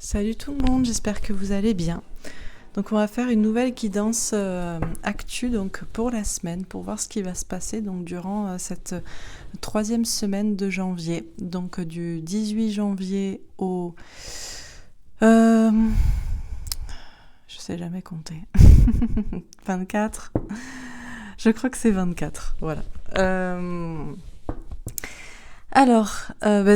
Salut tout le monde, j'espère que vous allez bien. Donc on va faire une nouvelle guidance actu donc pour la semaine, pour voir ce qui va se passer donc durant cette troisième semaine de janvier. Donc du 18 janvier au... je sais jamais compter. 24. Je crois que c'est 24, voilà.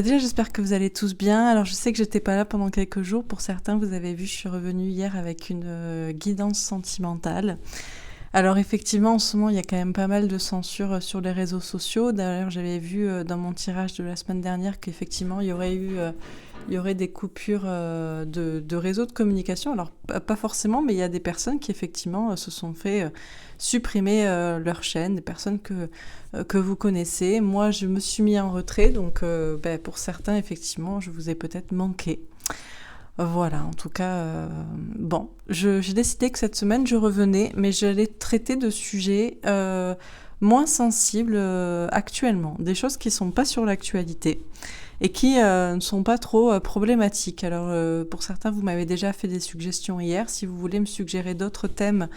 Déjà j'espère que vous allez tous bien. Alors je sais que j'étais pas là pendant quelques jours. Pour certains, vous avez vu, je suis revenue hier avec une guidance sentimentale. Alors effectivement, en ce moment, il y a quand même pas mal de censure sur les réseaux sociaux. D'ailleurs, j'avais vu dans mon tirage de la semaine dernière qu'effectivement, il y aurait des coupures de réseaux de communication. Alors pas forcément, mais il y a des personnes qui effectivement se sont fait supprimer leur chaîne, des personnes que vous connaissez. Moi, je me suis mis en retrait, donc pour certains, effectivement, je vous ai peut-être manqué. Voilà, en tout cas, j'ai décidé que cette semaine, je revenais, mais j'allais traiter de sujets moins sensibles actuellement, des choses qui ne sont pas sur l'actualité et qui ne sont pas trop problématiques. Alors, pour certains, vous m'avez déjà fait des suggestions hier. Si vous voulez me suggérer d'autres thèmes,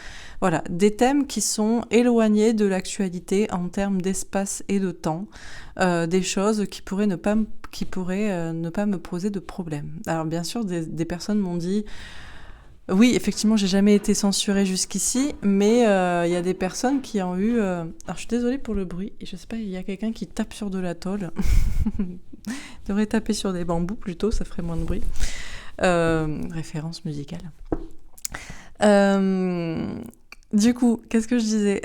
voilà, des thèmes qui sont éloignés de l'actualité en termes d'espace et de temps, des choses qui pourraient ne pas me poser de problème. Alors, bien sûr, des personnes m'ont dit... Oui, effectivement, j'ai jamais été censurée jusqu'ici, mais il y a des personnes qui ont eu... Alors, je suis désolée pour le bruit. Je sais pas, il y a quelqu'un qui tape sur de la tôle. Il devrait taper sur des bambous plutôt, ça ferait moins de bruit. Référence musicale. Du coup, qu'est-ce que je disais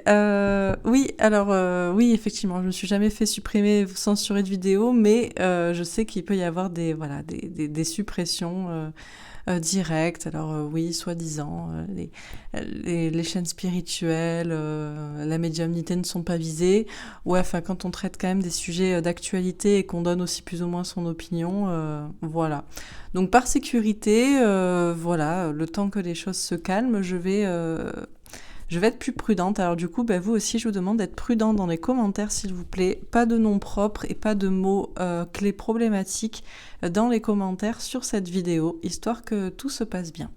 oui, effectivement, je me suis jamais fait supprimer, censurer de vidéos, mais je sais qu'il peut y avoir des suppressions directes. Alors oui, soi-disant, les chaînes spirituelles, la médiumnité ne sont pas visées. Ouais, enfin, quand on traite quand même des sujets d'actualité et qu'on donne aussi plus ou moins son opinion, voilà. Donc par sécurité, le temps que les choses se calment, je vais être plus prudente. Alors du coup, vous aussi, je vous demande d'être prudent dans les commentaires, s'il vous plaît. Pas de noms propres et pas de mots clés problématiques dans les commentaires sur cette vidéo, histoire que tout se passe bien.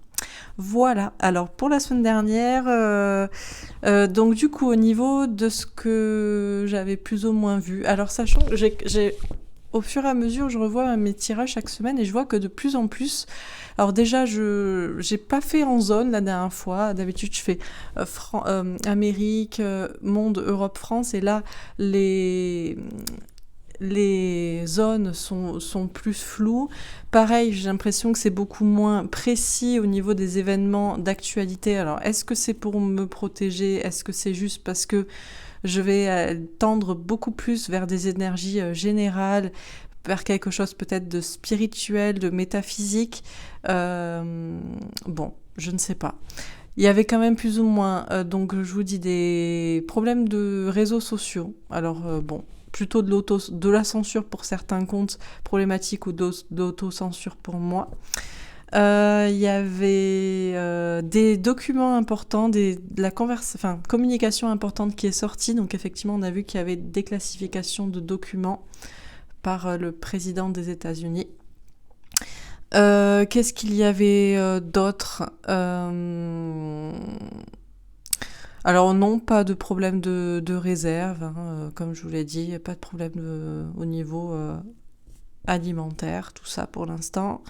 Voilà, alors pour la semaine dernière, donc du coup au niveau de ce que j'avais plus ou moins vu, alors sachant que au fur et à mesure, je revois mes tirages chaque semaine et je vois que de plus en plus... Alors déjà, j'ai pas fait en zone la dernière fois. D'habitude, je fais Amérique, monde, Europe, France. Et là, les zones sont plus floues. Pareil, j'ai l'impression que c'est beaucoup moins précis au niveau des événements d'actualité. Alors, est-ce que c'est pour me protéger? Est-ce que c'est juste parce que je vais tendre beaucoup plus vers des énergies générales, vers quelque chose peut-être de spirituel, de métaphysique. Je ne sais pas. Il y avait quand même plus ou moins, donc je vous dis, des problèmes de réseaux sociaux. Alors plutôt de la censure pour certains comptes problématiques ou d'autocensure pour moi. Il y avait des documents importants, de la communication importante qui est sortie. Donc effectivement, on a vu qu'il y avait des déclassifications de documents par le président des États-Unis. Qu'est-ce qu'il y avait d'autre? Alors non, pas de problème de réserve, hein, comme je vous l'ai dit, pas de problème au niveau alimentaire, tout ça pour l'instant.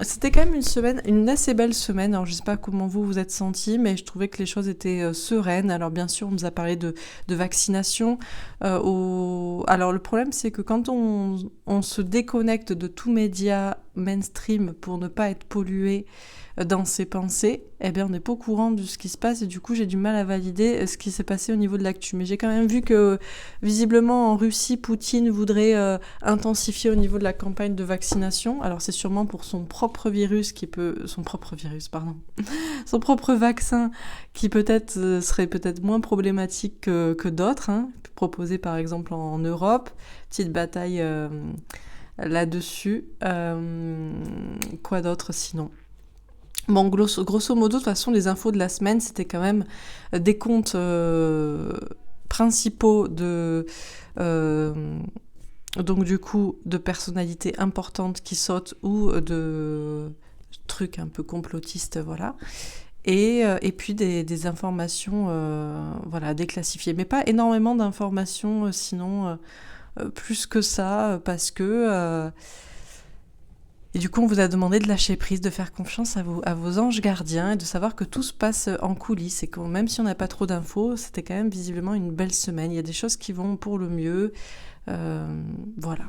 C'était quand même une assez belle semaine. Alors je sais pas comment vous êtes sentis, mais je trouvais que les choses étaient sereines. Alors bien sûr, on nous a parlé de vaccination. Alors le problème, c'est que quand on se déconnecte de tout média mainstream pour ne pas être pollué dans ses pensées, on n'est pas au courant de ce qui se passe et du coup j'ai du mal à valider ce qui s'est passé au niveau de l'actu. Mais j'ai quand même vu que visiblement en Russie, Poutine voudrait intensifier au niveau de la campagne de vaccination. Alors c'est sûrement pour son propre vaccin qui peut-être serait peut-être moins problématique que d'autres, hein, proposé par exemple en Europe. Petite bataille là-dessus. Quoi d'autre sinon? Bon, grosso modo, de toute façon, les infos de la semaine, c'était quand même des comptes principaux Donc du coup, de personnalités importantes qui sautent ou de trucs un peu complotistes, voilà. Et puis des informations voilà, déclassifiées. Mais pas énormément d'informations, sinon plus que ça, parce que... et du coup, on vous a demandé de lâcher prise, de faire confiance à vos anges gardiens et de savoir que tout se passe en coulisses et que même si on n'a pas trop d'infos, c'était quand même visiblement une belle semaine. Il y a des choses qui vont pour le mieux. Voilà.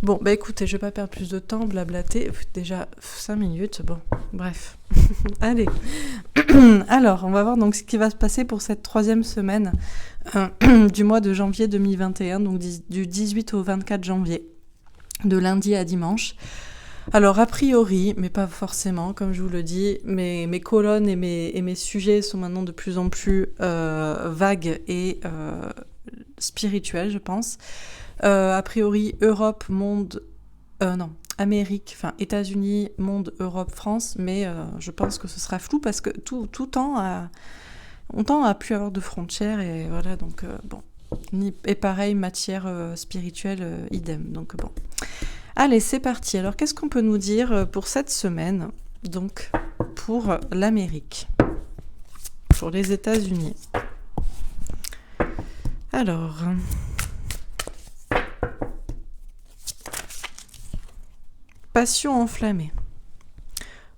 Bon, bah écoutez, je vais pas perdre plus de temps, blablater. Déjà 5 minutes, bon, bref. Allez. Alors, on va voir donc ce qui va se passer pour cette 3e semaine du mois de janvier 2021, donc du 18 au 24 janvier. De lundi à dimanche. Alors, a priori, mais pas forcément, comme je vous le dis, mes colonnes et mes sujets sont maintenant de plus en plus vagues et spirituels, je pense. A priori, Europe, monde... non, Amérique, enfin États-Unis, monde, Europe, France, mais je pense que ce sera flou parce que tout tend à plus avoir de frontières et voilà, donc bon. Et pareil, matière spirituelle, idem. Donc bon. Allez, c'est parti. Alors, qu'est-ce qu'on peut nous dire pour cette semaine, donc pour l'Amérique, pour les États-Unis? Alors, passion enflammée.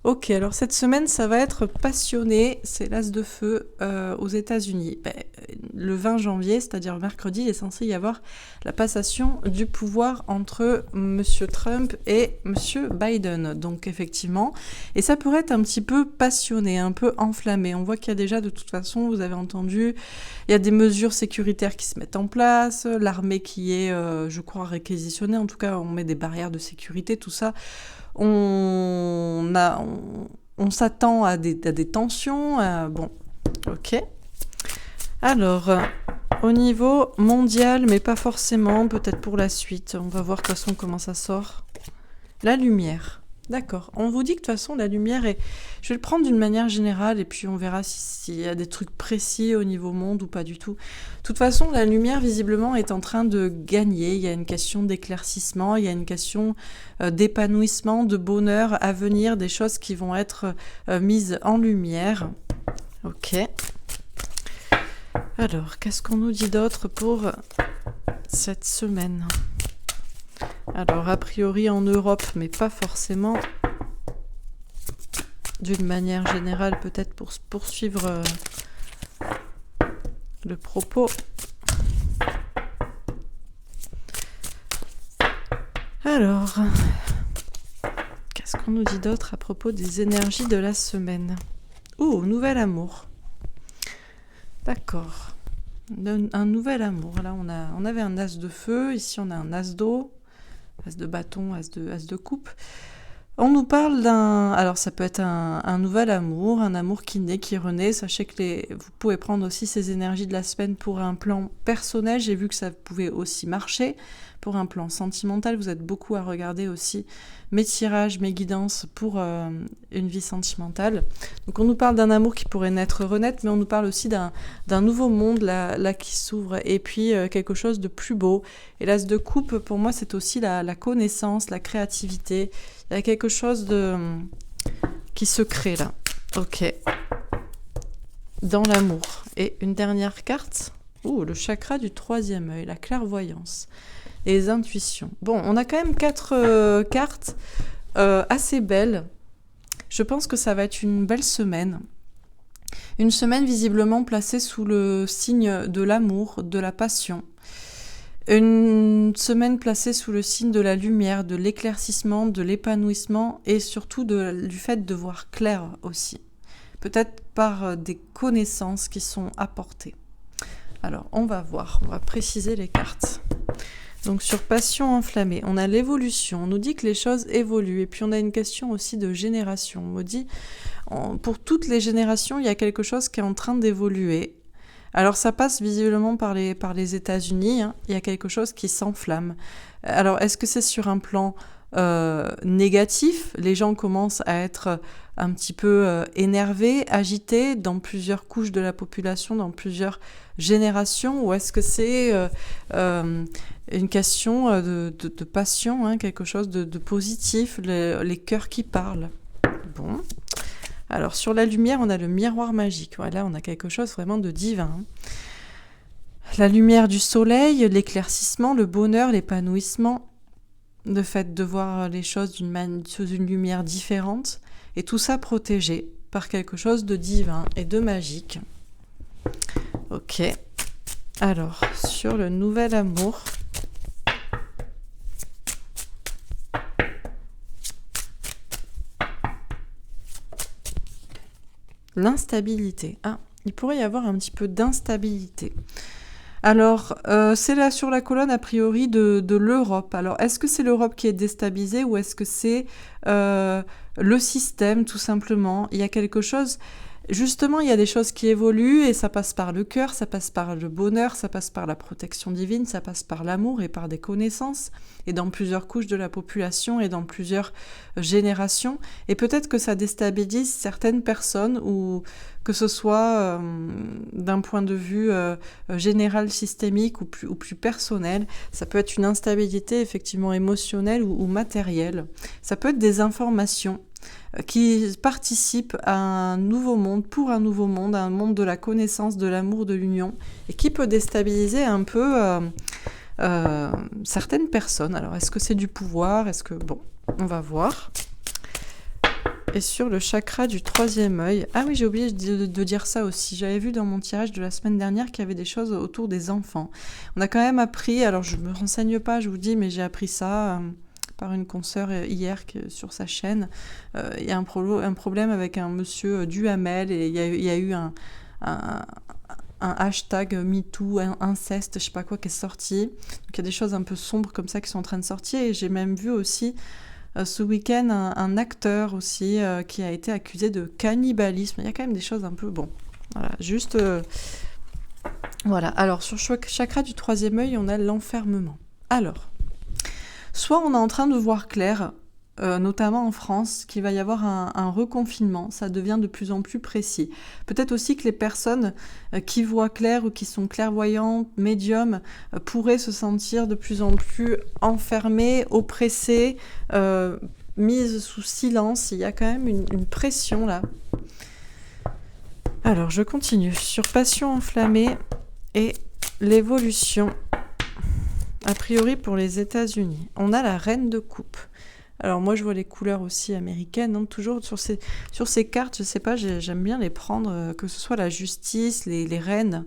Ok, alors cette semaine, ça va être passionné, c'est l'as de feu aux États-Unis. Le 20 janvier, c'est-à-dire mercredi, il est censé y avoir la passation du pouvoir entre M. Trump et M. Biden. Donc effectivement, et ça pourrait être un petit peu passionné, un peu enflammé. On voit qu'il y a déjà, de toute façon, vous avez entendu, il y a des mesures sécuritaires qui se mettent en place, l'armée qui est, je crois, réquisitionnée. En tout cas, on met des barrières de sécurité, tout ça. On s'attend à des tensions. Bon, ok. Alors, au niveau mondial, mais pas forcément, peut-être pour la suite. On va voir de toute façon comment ça sort. La lumière. D'accord. On vous dit que de toute façon, la lumière est... Je vais le prendre d'une manière générale et puis on verra s'il y a des trucs précis au niveau monde ou pas du tout. De toute façon, la lumière, visiblement, est en train de gagner. Il y a une question d'éclaircissement, il y a une question d'épanouissement, de bonheur à venir, des choses qui vont être mises en lumière. Ok. Alors, qu'est-ce qu'on nous dit d'autre pour cette semaine ? Alors, a priori en Europe, mais pas forcément. D'une manière générale, peut-être pour poursuivre le propos. Alors, qu'est-ce qu'on nous dit d'autre à propos des énergies de la semaine ? Nouvel amour. D'accord. Un nouvel amour. Là, on avait un as de feu. Ici, on a un as d'eau. As de bâton, as de coupe. On nous parle d'un... Alors, ça peut être un nouvel amour, un amour qui naît, qui renaît. Sachez que vous pouvez prendre aussi ces énergies de la semaine pour un plan personnel. J'ai vu que ça pouvait aussi marcher. Pour un plan sentimental, vous êtes beaucoup à regarder aussi mes tirages, mes guidances pour une vie sentimentale. Donc, on nous parle d'un amour qui pourrait naître, renaître, mais on nous parle aussi d'un nouveau monde là qui s'ouvre. Et puis, quelque chose de plus beau. Et l'as de coupe, pour moi, c'est aussi la connaissance, la créativité. Il y a quelque chose qui se crée là. Ok. Dans l'amour. Et une dernière carte. Le chakra du 3e œil, la clairvoyance. Les intuitions. Bon, on a quand même 4 cartes assez belles. Je pense que ça va être une belle semaine. Une semaine visiblement placée sous le signe de l'amour, de la passion. Une semaine placée sous le signe de la lumière, de l'éclaircissement, de l'épanouissement et surtout du fait de voir clair aussi. Peut-être par des connaissances qui sont apportées. Alors, on va voir, on va préciser les cartes. Donc, sur passion enflammée, on a l'évolution. On nous dit que les choses évoluent. Et puis, on a une question aussi de génération. On nous dit, pour toutes les générations, il y a quelque chose qui est en train d'évoluer. Alors, ça passe visiblement par les États-Unis. Hein. Il y a quelque chose qui s'enflamme. Alors, est-ce que c'est sur un plan négatif. Les gens commencent à être un petit peu énervés, agités dans plusieurs couches de la population, dans plusieurs générations, ou est-ce que c'est une question de passion, hein, quelque chose de positif, les cœurs qui parlent. Bon. Alors, sur la lumière, on a le miroir magique. Voilà, on a quelque chose vraiment de divin. La lumière du soleil, l'éclaircissement, le bonheur, l'épanouissement, le fait de voir les choses sous une lumière différente, et tout ça protégé par quelque chose de divin et de magique. Ok. Alors, sur le nouvel amour... L'instabilité. Ah, il pourrait y avoir un petit peu d'instabilité. Alors, c'est là sur la colonne, a priori, de l'Europe. Alors, est-ce que c'est l'Europe qui est déstabilisée ou est-ce que c'est le système, tout simplement? Il y a quelque chose... Justement, il y a des choses qui évoluent et ça passe par le cœur, ça passe par le bonheur, ça passe par la protection divine, ça passe par l'amour et par des connaissances, et dans plusieurs couches de la population et dans plusieurs générations. Et peut-être que ça déstabilise certaines personnes, ou que ce soit d'un point de vue général, systémique ou plus personnel. Ça peut être une instabilité effectivement émotionnelle ou matérielle. Ça peut être des informations qui participent à un nouveau monde, pour un nouveau monde, à un monde de la connaissance, de l'amour, de l'union, et qui peut déstabiliser un peu certaines personnes. Alors, est-ce que c'est du pouvoir? Est-ce que... Bon, on va voir. Et sur le chakra du troisième œil... Ah oui, j'ai oublié de dire ça aussi. J'avais vu dans mon tirage de la semaine dernière qu'il y avait des choses autour des enfants. On a quand même appris, alors je ne me renseigne pas, je vous dis, mais j'ai appris ça... par une consoeur hier sur sa chaîne. Il y a un problème avec un monsieur Duhamel, et il y a eu un hashtag MeToo, inceste, je sais pas quoi, qui est sorti. Donc il y a des choses un peu sombres comme ça qui sont en train de sortir, et j'ai même vu aussi ce week-end un acteur aussi qui a été accusé de cannibalisme. Il y a quand même des choses un peu... Bon, voilà, juste... Voilà, alors sur chakra du troisième œil, on a l'enfermement. Alors... Soit on est en train de voir clair, notamment en France, qu'il va y avoir un reconfinement, ça devient de plus en plus précis. Peut-être aussi que les personnes qui voient clair ou qui sont clairvoyantes, médiums, pourraient se sentir de plus en plus enfermées, oppressées, mises sous silence. Il y a quand même une pression là. Alors je continue sur passion enflammée et l'évolution. A priori pour les États-Unis, on a la reine de coupe. Alors moi je vois les couleurs aussi américaines, hein, toujours sur ces cartes, je sais pas, j'aime bien les prendre, que ce soit la justice, les reines.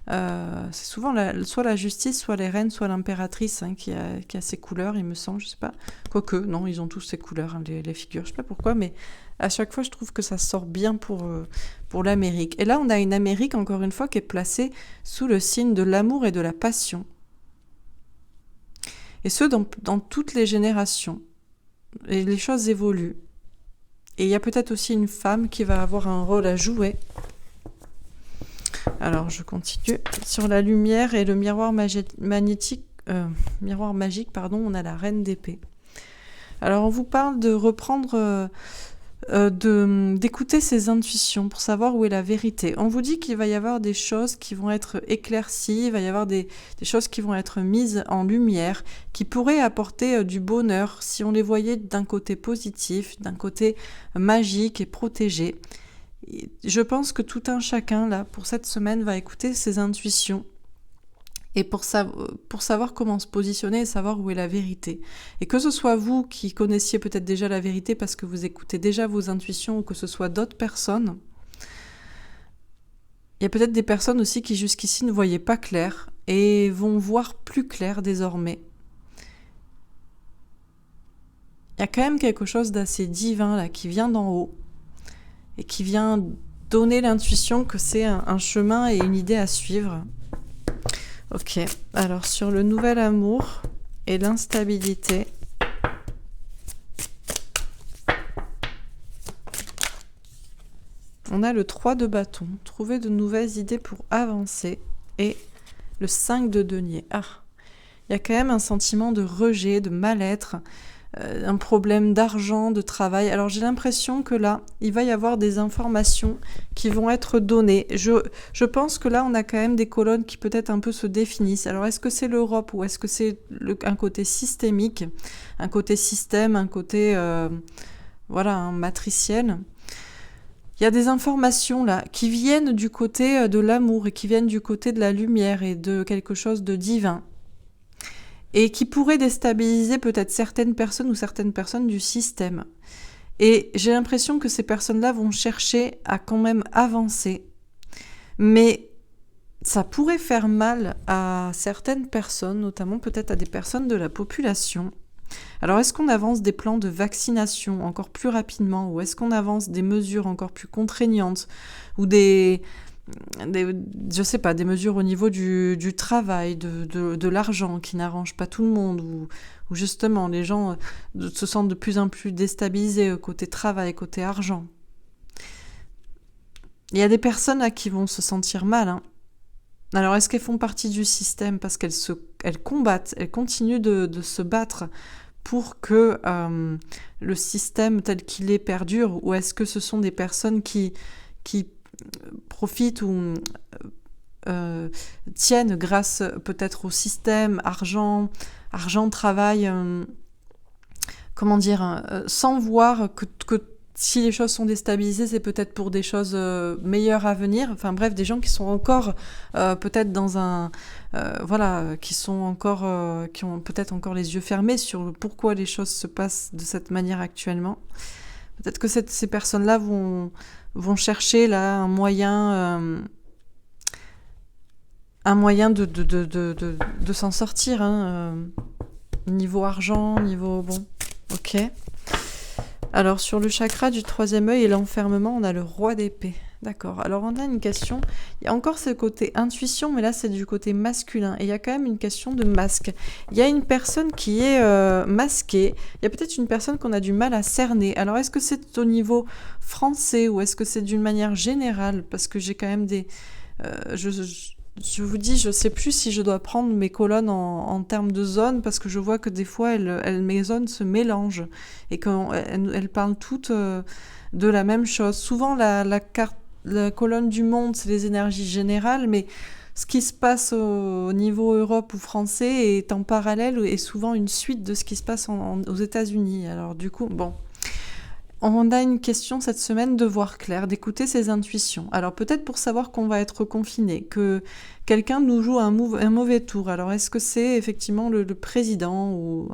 C'est souvent soit la justice, soit les reines, soit l'impératrice hein, qui a ces couleurs, il me semble, je sais pas. Quoique, non, ils ont tous ces couleurs, hein, les figures, je sais pas pourquoi, mais à chaque fois je trouve que ça sort bien pour l'Amérique. Et là on a une Amérique, encore une fois, qui est placée sous le signe de l'amour et de la passion. Et ce, dans toutes les générations. Et les choses évoluent. Et il y a peut-être aussi une femme qui va avoir un rôle à jouer. Alors, je continue. Sur la lumière et le miroir magique, on a la reine d'épée. Alors, on vous parle de reprendre... d'écouter ses intuitions pour savoir où est la vérité. On vous dit qu'il va y avoir des choses qui vont être éclaircies, il va y avoir des choses qui vont être mises en lumière, qui pourraient apporter du bonheur si on les voyait d'un côté positif, d'un côté magique et protégé. Je pense que tout un chacun, là, pour cette semaine, va écouter ses intuitions. Et pour savoir comment se positionner et savoir où est la vérité. Et que ce soit vous qui connaissiez peut-être déjà la vérité parce que vous écoutez déjà vos intuitions, ou que ce soit d'autres personnes, il y a peut-être des personnes aussi qui jusqu'ici ne voyaient pas clair et vont voir plus clair désormais. Il y a quand même quelque chose d'assez divin là qui vient d'en haut et qui vient donner l'intuition que c'est un chemin et une idée à suivre. Ok, alors sur le nouvel amour et l'instabilité, on a le 3 de bâton, trouver de nouvelles idées pour avancer, et le 5 de denier. Ah, il y a quand même un sentiment de rejet, de mal-être, un problème d'argent, de travail. Alors j'ai l'impression que là, il va y avoir des informations qui vont être données. Je pense que là, on a quand même des colonnes qui peut-être un peu se définissent. Alors est-ce que c'est l'Europe ou est-ce que c'est un côté systémique, un côté système, un côté matriciel? Il y a des informations là qui viennent du côté de l'amour et qui viennent du côté de la lumière et de quelque chose de divin. Et qui pourrait déstabiliser peut-être certaines personnes ou certaines personnes du système. Et j'ai l'impression que ces personnes-là vont chercher à quand même avancer. Mais ça pourrait faire mal à certaines personnes, notamment peut-être à des personnes de la population. Alors est-ce qu'on avance des plans de vaccination encore plus rapidement ou est-ce qu'on avance des mesures encore plus contraignantes ou des mesures au niveau du travail, de l'argent qui n'arrange pas tout le monde, ou justement les gens se sentent de plus en plus déstabilisés côté travail, côté argent. Il y a des personnes là qui vont se sentir mal. Hein. Alors est-ce qu'elles font partie du système parce qu'elles combattent, elles continuent de se battre pour que le système tel qu'il est perdure, ou est-ce que ce sont des personnes qui profitent ou tiennent grâce peut-être au système, argent, travail, sans voir que si les choses sont déstabilisées, c'est peut-être pour des choses meilleures à venir. Enfin bref, des gens qui sont encore peut-être dans qui ont peut-être encore les yeux fermés sur pourquoi les choses se passent de cette manière actuellement. Peut-être que ces personnes-là vont chercher là un moyen de s'en sortir, niveau argent, niveau bon, ok. Alors sur le chakra du troisième œil et l'enfermement, on a le roi d'épée. D'accord. Alors on a une question, il y a encore ce côté intuition, mais là c'est du côté masculin. Et il y a quand même une question de masque. Il y a une personne qui est masquée, il y a peut-être une personne qu'on a du mal à cerner. Alors est-ce que c'est au niveau français ou est-ce que c'est d'une manière générale? Parce que j'ai quand même je vous dis, je sais plus si je dois prendre mes colonnes en termes de zones, parce que je vois que des fois, mes zones se mélangent et qu'elles parlent toutes de la même chose. Souvent, la colonne du monde, c'est les énergies générales, mais ce qui se passe au niveau Europe ou français est en parallèle et souvent une suite de ce qui se passe aux États-Unis. Alors du coup, bon... On a une question cette semaine de voir clair, d'écouter ses intuitions. Alors peut-être pour savoir qu'on va être confiné, que quelqu'un nous joue un mauvais tour. Alors est-ce que c'est effectivement le président ou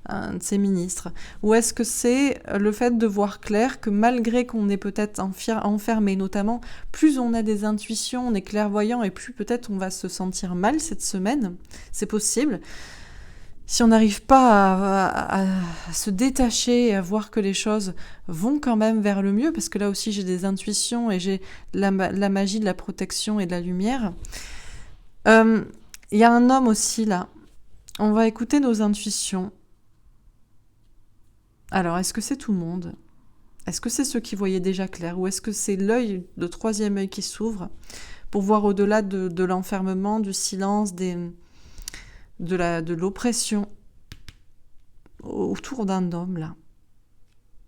un de ses ministres? Ou est-ce que c'est le fait de voir clair que malgré qu'on est peut-être enfermé, notamment, plus on a des intuitions, on est clairvoyant et plus peut-être on va se sentir mal cette semaine? C'est possible. Si on n'arrive pas à se détacher et à voir que les choses vont quand même vers le mieux, parce que là aussi j'ai des intuitions et j'ai la magie de la protection et de la lumière. Il y a un homme aussi là. On va écouter nos intuitions. Alors, est-ce que c'est tout le monde? Est-ce que c'est ceux qui voyaient déjà clair? Ou est-ce que c'est l'œil, le troisième œil qui s'ouvre pour voir au-delà de l'enfermement, du silence, de l'oppression autour d'un homme là?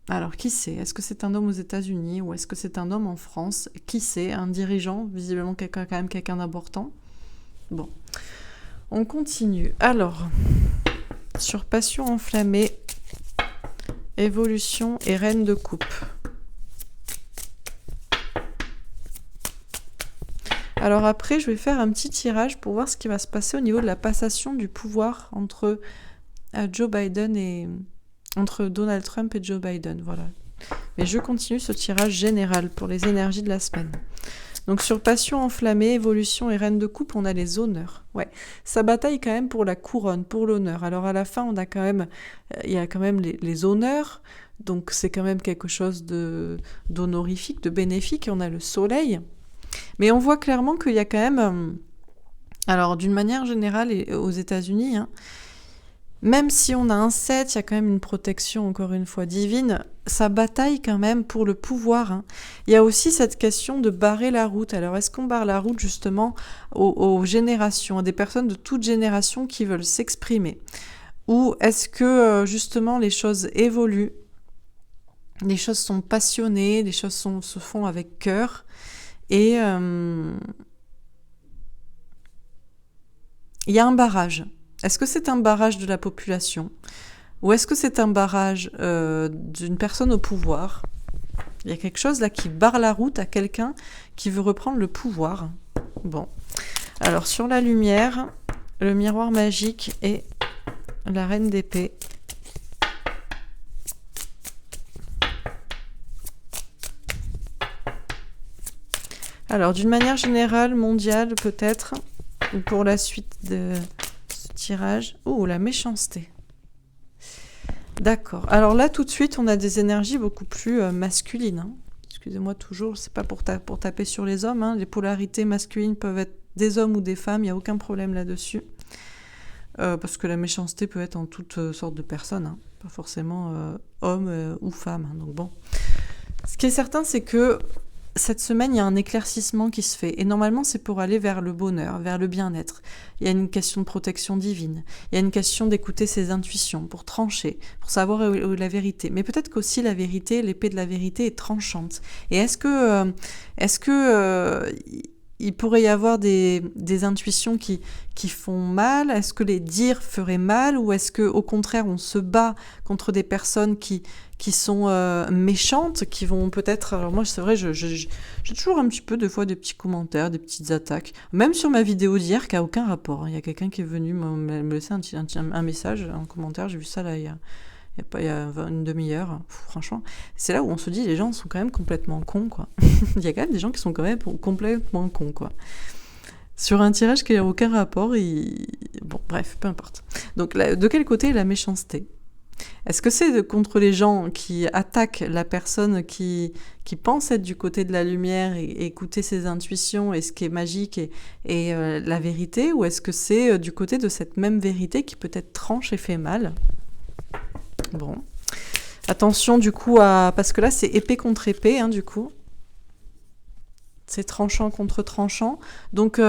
Alors qui c'est? Est-ce que c'est un homme aux États-Unis ou est-ce que c'est un homme en France? Qui c'est? Un dirigeant, visiblement quand même quelqu'un d'important. Bon, on continue. Alors, sur passion enflammée, évolution et reine de coupe. Alors après, je vais faire un petit tirage pour voir ce qui va se passer au niveau de la passation du pouvoir entre Donald Trump et Joe Biden. Voilà. Mais je continue ce tirage général pour les énergies de la semaine. Donc sur passion enflammée, évolution et reine de coupe, on a les honneurs. Ouais, ça bataille quand même pour la couronne, pour l'honneur. Alors à la fin, il y a quand même les honneurs. Donc c'est quand même quelque chose d'honorifique, de bénéfique. Et on a le soleil. Mais on voit clairement qu'il y a quand même, alors d'une manière générale et aux États-Unis, même si on a un 7, il y a quand même une protection, encore une fois, divine, ça bataille quand même pour le pouvoir. Il y a aussi cette question de barrer la route. Alors est-ce qu'on barre la route justement aux générations, à des personnes de toute génération qui veulent s'exprimer? Ou est-ce que justement les choses évoluent, les choses sont passionnées, les choses se font avec cœur et il y a un barrage. Est-ce que c'est un barrage de la population ou est-ce que c'est un barrage d'une personne au pouvoir? Il y a quelque chose là qui barre la route à quelqu'un qui veut reprendre le pouvoir. Bon. Alors sur la lumière, le miroir magique et la reine d'épée. Alors d'une manière générale, mondiale peut-être, ou pour la suite de ce tirage. Oh, la méchanceté. D'accord. Alors là, tout de suite, on a des énergies beaucoup plus masculines. Hein. Excusez-moi toujours, c'est pas pour taper sur les hommes. Hein. Les polarités masculines peuvent être des hommes ou des femmes, il n'y a aucun problème là-dessus. Parce que la méchanceté peut être en toutes sortes de personnes, hein. Pas forcément homme ou femme. Hein. Donc bon. Ce qui est certain, c'est que cette semaine, il y a un éclaircissement qui se fait. Et normalement, c'est pour aller vers le bonheur, vers le bien-être. Il y a une question de protection divine. Il y a une question d'écouter ses intuitions, pour trancher, pour savoir où est la vérité. Mais peut-être qu'aussi la vérité, l'épée de la vérité est tranchante. Et est-ce que il pourrait y avoir des intuitions qui font mal? Est-ce que les dires feraient mal? Ou est-ce qu'au contraire, on se bat contre des personnes qui sont méchantes, qui vont peut-être... Alors moi, c'est vrai, j'ai toujours un petit peu, des fois, des petits commentaires, des petites attaques. Même sur ma vidéo d'hier, qui n'a aucun rapport. Il y a quelqu'un qui est venu me laisser un message, un commentaire. J'ai vu ça là, il y a une demi-heure. Franchement, c'est là où on se dit, les gens sont quand même complètement cons, quoi. Il y a quand même des gens qui sont quand même complètement cons, quoi. Sur un tirage qui n'a aucun rapport, bon, bref, peu importe. Donc, de quel côté est la méchanceté? Est-ce que c'est contre les gens qui attaquent la personne qui pense être du côté de la lumière et écouter ses intuitions et ce qui est magique et la vérité? Ou est-ce que c'est du côté de cette même vérité qui peut-être tranche et fait mal? Bon. Attention du coup parce que là c'est épée contre épée, hein, du coup. C'est tranchant contre tranchant. Donc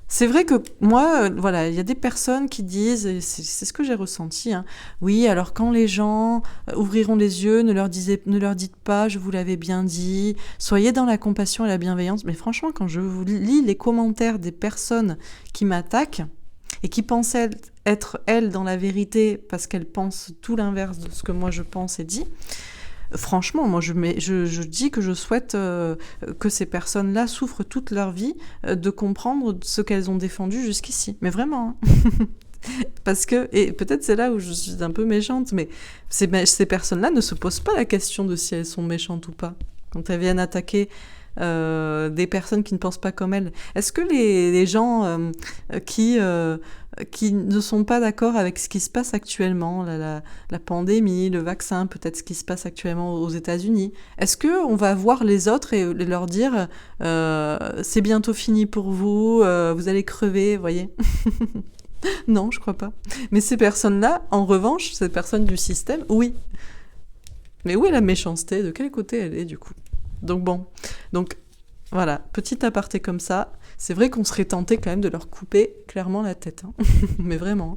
c'est vrai que moi, voilà, il y a des personnes qui disent, et c'est ce que j'ai ressenti, hein, oui, alors quand les gens ouvriront les yeux, ne leur dites pas, je vous l'avais bien dit, soyez dans la compassion et la bienveillance. Mais franchement, quand je vous lis les commentaires des personnes qui m'attaquent, et qui pensent être, elles, dans la vérité, parce qu'elles pensent tout l'inverse de ce que moi je pense et dis, franchement, moi je dis que je souhaite que ces personnes-là souffrent toute leur vie de comprendre ce qu'elles ont défendu jusqu'ici. Mais vraiment, hein. Parce que, et peut-être c'est là où je suis un peu méchante, mais ces personnes-là ne se posent pas la question de si elles sont méchantes ou pas. Quand elles viennent attaquer des personnes qui ne pensent pas comme elles. Est-ce que les gens qui ne sont pas d'accord avec ce qui se passe actuellement, la pandémie, le vaccin, peut-être ce qui se passe actuellement aux États-Unis, est-ce qu'on va voir les autres et leur dire c'est bientôt fini pour vous, vous allez crever, voyez? Non, je crois pas. Mais ces personnes-là, en revanche, ces personnes du système, oui. Mais où est la méchanceté? De quel côté elle est, du coup? Donc bon, voilà, petit aparté comme ça, c'est vrai qu'on serait tenté quand même de leur couper clairement la tête, hein. Mais vraiment,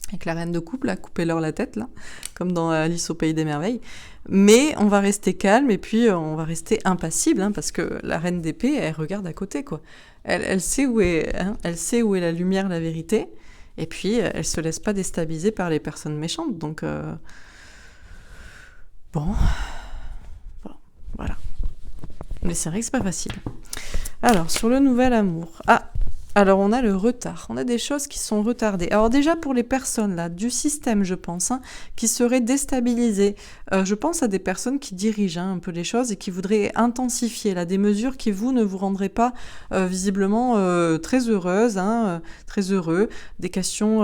avec la reine de coupe, là, coupez-leur la tête, là, comme dans Alice au Pays des Merveilles. Mais on va rester calme et puis on va rester impassible, hein, parce que la reine d'épée, elle regarde à côté, quoi. Elle sait où est, hein, elle sait où est la lumière, la vérité, et puis elle se laisse pas déstabiliser par les personnes méchantes, donc bon, voilà. Mais c'est vrai que c'est pas facile. Alors, sur le nouvel amour. Alors on a le retard. On a des choses qui sont retardées. Alors déjà pour les personnes là, du système, je pense, hein, qui seraient déstabilisées. Je pense à des personnes qui dirigent un peu les choses et qui voudraient intensifier là, des mesures qui ne vous rendraient pas visiblement très heureuses, hein, très heureux. Des questions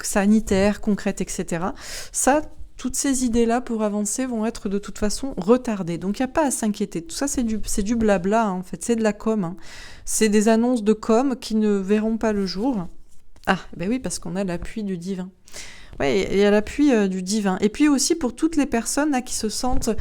sanitaires, concrètes, etc. Ça, toutes ces idées-là, pour avancer, vont être de toute façon retardées. Donc, il n'y a pas à s'inquiéter. Tout ça, c'est du blabla, hein, en fait. C'est de la com. Hein. C'est des annonces de com qui ne verront pas le jour. Ah, ben oui, parce qu'on a l'appui du divin. Oui, il y a l'appui du divin. Et puis aussi pour toutes les personnes là, qui se sentent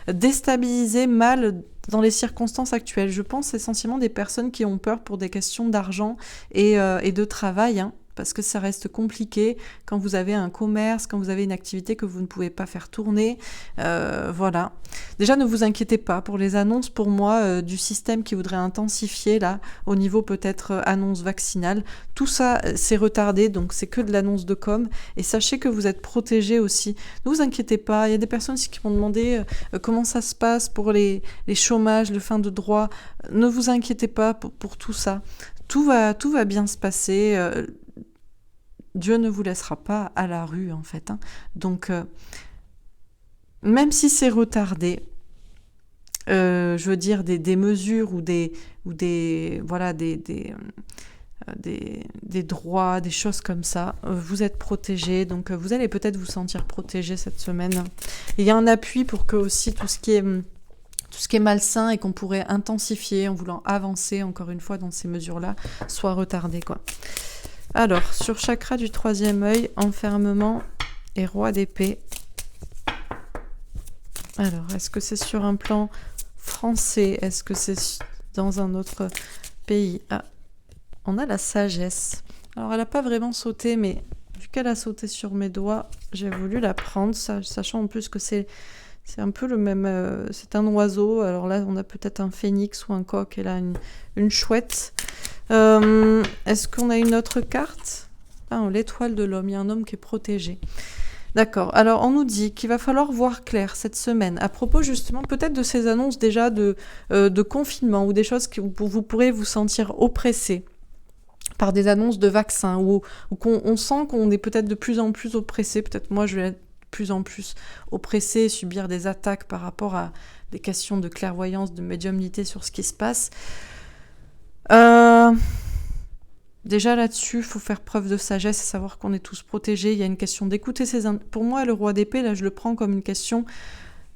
déstabilisées, mal dans les circonstances actuelles. Je pense essentiellement des personnes qui ont peur pour des questions d'argent et de travail, hein. parce que ça reste compliqué quand vous avez un commerce, quand vous avez une activité que vous ne pouvez pas faire tourner. Voilà. Déjà, ne vous inquiétez pas pour les annonces, pour moi, du système qui voudrait intensifier, là, au niveau peut-être annonce vaccinale. Tout ça, c'est retardé, donc c'est que de l'annonce de com. Et sachez que vous êtes protégés aussi. Ne vous inquiétez pas. Il y a des personnes aussi qui m'ont demandé comment ça se passe pour les chômages, le fin de droit. Ne vous inquiétez pas pour tout ça. Tout va bien se passer. Dieu ne vous laissera pas à la rue, en fait. Hein. Donc, même si c'est retardé, je veux dire des mesures ou des droits, des choses comme ça, vous êtes protégés. Donc, vous allez peut-être vous sentir protégés cette semaine. Il y a un appui pour que aussi tout ce qui est malsain et qu'on pourrait intensifier en voulant avancer, encore une fois, dans ces mesures-là, soit retardé, quoi. Alors, sur chakra du 3e œil, enfermement et roi d'épée. Alors, est-ce que c'est sur un plan français? Est-ce que c'est dans un autre pays? Ah, on a la sagesse. Alors, elle n'a pas vraiment sauté, mais vu qu'elle a sauté sur mes doigts, j'ai voulu la prendre, sachant en plus que c'est un peu le même... c'est un oiseau. Alors là, on a peut-être un phénix ou un coq, et là, une chouette. Est-ce qu'on a une autre carte? Ah, l'étoile de l'homme. Il y a un homme qui est protégé. D'accord. Alors, on nous dit qu'il va falloir voir clair cette semaine à propos justement peut-être de ces annonces déjà de confinement ou des choses où vous pourrez vous sentir oppressé par des annonces de vaccins ou qu'on sent qu'on est peut-être de plus en plus oppressé. Peut-être moi, je vais être de plus en plus oppressé et subir des attaques par rapport à des questions de clairvoyance, de médiumnité sur ce qui se passe. Déjà là-dessus, il faut faire preuve de sagesse et savoir qu'on est tous protégés. Il y a une question d'écouter Pour moi, le roi d'épée, là, je le prends comme une question...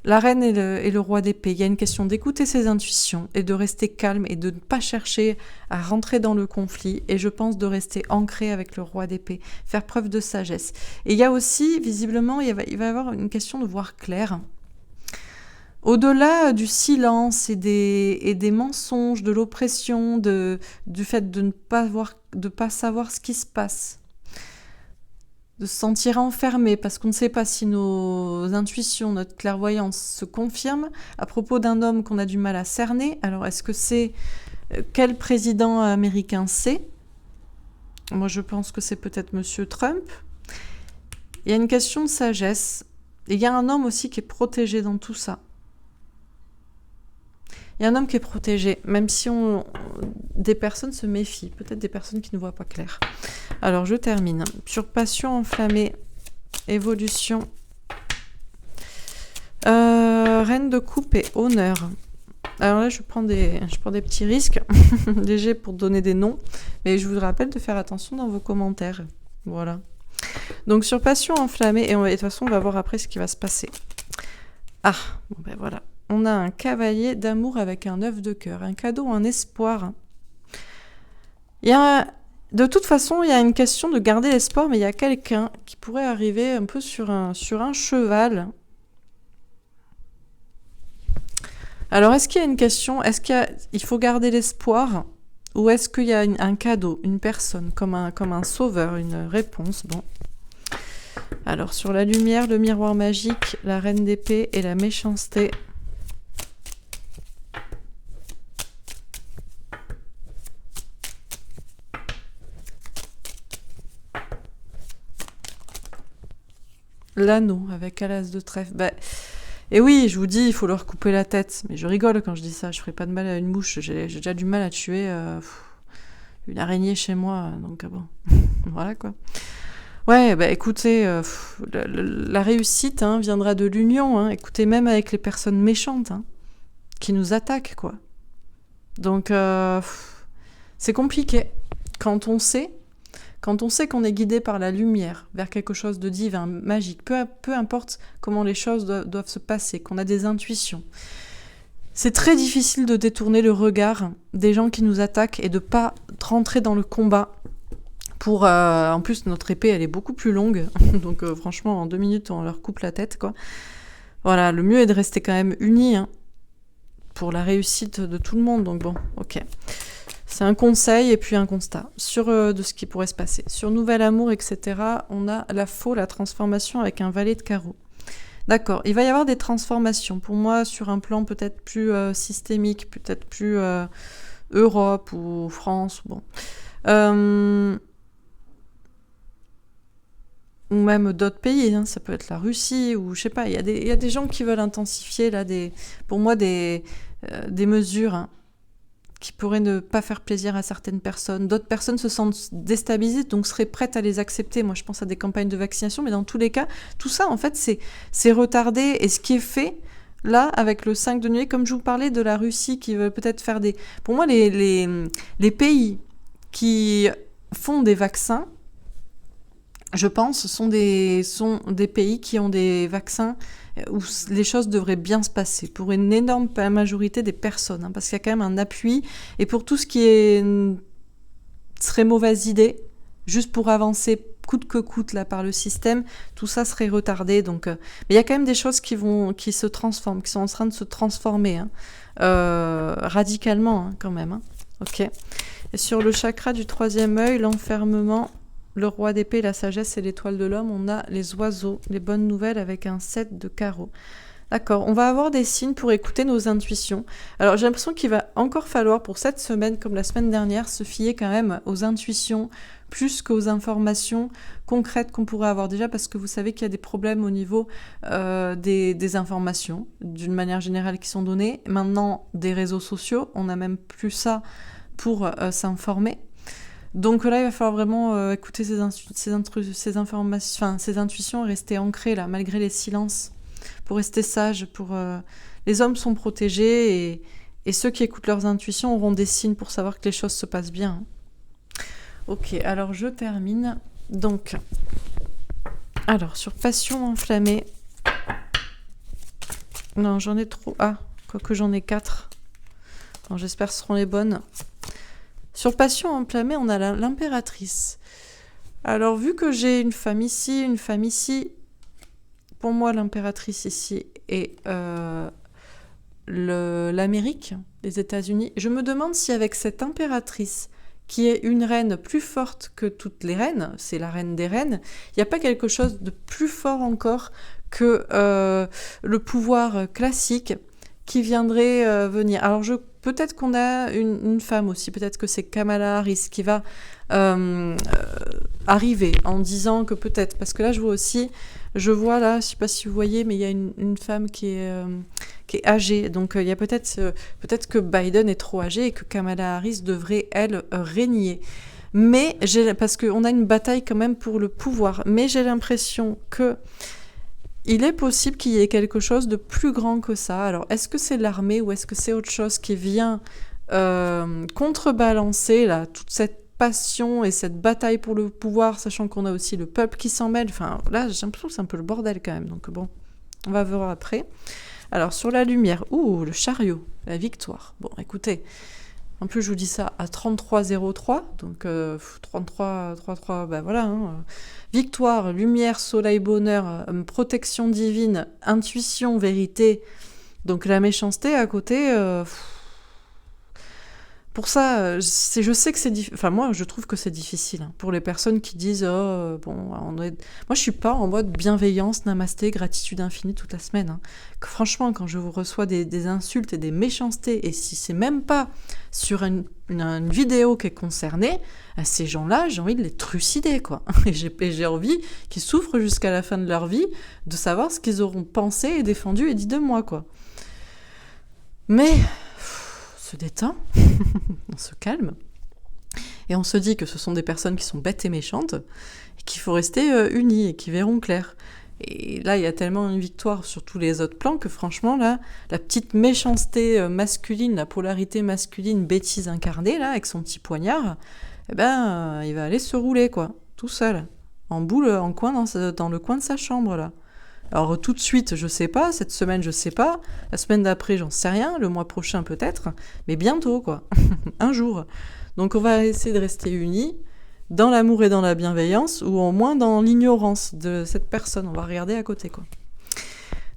La reine et le roi d'épée, il y a une question d'écouter ses intuitions et de rester calme et de ne pas chercher à rentrer dans le conflit. Et je pense de rester ancré avec le roi d'épée, faire preuve de sagesse. Et il y a aussi, visiblement, il va y avoir une question de voir clair. Au-delà du silence et des mensonges, de l'oppression, du fait de ne pas savoir ce qui se passe, de se sentir enfermé parce qu'on ne sait pas si nos intuitions, notre clairvoyance se confirment à propos d'un homme qu'on a du mal à cerner. Alors, est-ce que c'est... Quel président américain c'est? Moi, je pense que c'est peut-être Monsieur Trump. Il y a une question de sagesse. Et il y a un homme aussi qui est protégé dans tout ça. Il y a un homme qui est protégé, même si des personnes se méfient, peut-être des personnes qui ne voient pas clair. Alors, je termine. Sur passion enflammée, évolution, reine de coupe et honneur. Alors là, je prends des petits risques, légers pour donner des noms, mais je vous rappelle de faire attention dans vos commentaires. Voilà. Donc, sur passion enflammée, et de toute façon, on va voir après ce qui va se passer. Ah, bon ben voilà. On a un cavalier d'amour avec un œuf de cœur, un cadeau, un espoir. De toute façon, il y a une question de garder l'espoir, mais il y a quelqu'un qui pourrait arriver un peu sur un cheval. Alors, est-ce qu'il y a une question? Est-ce qu'il faut garder l'espoir? Ou est-ce qu'il y a un cadeau, une personne, comme un sauveur, une réponse? Bon. Alors, sur la lumière, le miroir magique, la reine d'épée et la méchanceté. L'anneau avec Alas de trèfle. Et oui, je vous dis, il faut leur couper la tête. Mais je rigole quand je dis ça. Je ferai pas de mal à une mouche. J'ai déjà du mal à tuer une araignée chez moi. Donc bon, voilà quoi. Ouais, écoutez, la réussite viendra de l'union. Écoutez, même avec les personnes méchantes qui nous attaquent, quoi. Donc, c'est compliqué. Quand on sait qu'on est guidé par la lumière vers quelque chose de divin, magique, peu importe comment les choses doivent se passer, qu'on a des intuitions, c'est très difficile de détourner le regard des gens qui nous attaquent et de pas rentrer dans le combat. En plus, notre épée, elle est beaucoup plus longue, donc franchement, en 2 minutes, on leur coupe la tête, quoi. Voilà, le mieux est de rester quand même unis pour la réussite de tout le monde, donc bon, ok. C'est un conseil et puis un constat sur de ce qui pourrait se passer. Sur nouvel amour, etc., on a la faux, la transformation avec un valet de carreau. D'accord, il va y avoir des transformations. Pour moi, sur un plan peut-être plus systémique, peut-être plus Europe ou France. Bon. Ou même d'autres pays, hein, ça peut être la Russie, ou je sais pas, il y a des gens qui veulent intensifier, là, pour moi, des mesures, hein, qui pourraient ne pas faire plaisir à certaines personnes. D'autres personnes se sentent déstabilisées, donc seraient prêtes à les accepter. Moi, je pense à des campagnes de vaccination, mais dans tous les cas, tout ça, en fait, c'est retardé. Et ce qui est fait, là, avec le 5 de nuée, comme je vous parlais de la Russie, qui veut peut-être faire des... Pour moi, les pays qui font des vaccins, je pense, sont des pays qui ont des vaccins où les choses devraient bien se passer pour une énorme majorité des personnes, hein, parce qu'il y a quand même un appui. Et pour tout ce qui serait mauvaise idée, juste pour avancer coûte que coûte là, par le système, tout ça serait retardé. Donc, mais il y a quand même des choses qui se transforment, qui sont en train de se transformer, hein, radicalement, hein, quand même. Hein. Ok. Et sur le chakra du troisième œil, l'enfermement, le roi d'épée, la sagesse et l'étoile de l'homme, on a les oiseaux, les bonnes nouvelles avec un 7 de carreau. D'accord, on va avoir des signes pour écouter nos intuitions. Alors j'ai l'impression qu'il va encore falloir pour cette semaine, comme la semaine dernière, se fier quand même aux intuitions plus qu'aux informations concrètes qu'on pourrait avoir déjà, parce que vous savez qu'il y a des problèmes au niveau des informations, d'une manière générale, qui sont données. Maintenant, des réseaux sociaux, on n'a même plus ça pour s'informer. Donc là, il va falloir vraiment écouter ces informations, enfin, ces intuitions, et rester ancrées là, malgré les silences, pour rester sage. Les hommes sont protégés et ceux qui écoutent leurs intuitions auront des signes pour savoir que les choses se passent bien. Ok, alors je termine. Donc, alors sur passion enflammée. Non, j'en ai trop. Ah, quoique j'en ai 4. Bon, j'espère que ce seront les bonnes. Sur passion enflammée, on a l'impératrice. Alors, vu que j'ai une femme ici, pour moi, l'impératrice ici est l'Amérique, les États-Unis. Je me demande si avec cette impératrice, qui est une reine plus forte que toutes les reines, c'est la reine des reines, il n'y a pas quelque chose de plus fort encore que le pouvoir classique qui viendrait venir. Alors, peut-être qu'on a une femme aussi, peut-être que c'est Kamala Harris qui va arriver en disant que peut-être, parce que là je vois là, je sais pas si vous voyez, mais il y a une femme qui est âgée, donc il y a peut-être que Biden est trop âgé et que Kamala Harris devrait, elle, régner. Mais parce qu'on a une bataille quand même pour le pouvoir, mais j'ai l'impression que il est possible qu'il y ait quelque chose de plus grand que ça. Alors, est-ce que c'est l'armée ou est-ce que c'est autre chose qui vient contrebalancer là, toute cette passion et cette bataille pour le pouvoir, sachant qu'on a aussi le peuple qui s'en mêle. Enfin, là, j'ai l'impression que c'est un peu le bordel quand même. Donc bon, on va voir après. Alors, sur la lumière, le chariot, la victoire. Bon, écoutez, en plus, je vous dis ça à 33,03, donc 33,33, ben voilà. Hein. Victoire, lumière, soleil, bonheur, protection divine, intuition, vérité. Donc la méchanceté à côté... Pour ça, je sais que c'est difficile. Enfin, moi, je trouve que c'est difficile. Hein, pour les personnes qui disent moi, je suis pas en mode bienveillance, namasté, gratitude infinie toute la semaine. Hein. Que, franchement, quand je vous reçois des insultes et des méchancetés, et si c'est même pas sur une vidéo qui est concernée, ces gens-là, j'ai envie de les trucider, quoi. Et j'ai envie qu'ils souffrent jusqu'à la fin de leur vie de savoir ce qu'ils auront pensé et défendu et dit de moi, quoi. Mais... se détend, on se calme, et on se dit que ce sont des personnes qui sont bêtes et méchantes, et qu'il faut rester unis et qui verront clair. Et là, il y a tellement une victoire sur tous les autres plans que franchement, là, la petite méchanceté masculine, la polarité masculine, bêtise incarnée, là, avec son petit poignard, il va aller se rouler, quoi, tout seul, en boule, dans le coin de sa chambre, là. Alors tout de suite, je sais pas, cette semaine, je sais pas, la semaine d'après, j'en sais rien, le mois prochain peut-être, mais bientôt, quoi, un jour. Donc on va essayer de rester unis, dans l'amour et dans la bienveillance, ou au moins dans l'ignorance de cette personne, on va regarder à côté, quoi,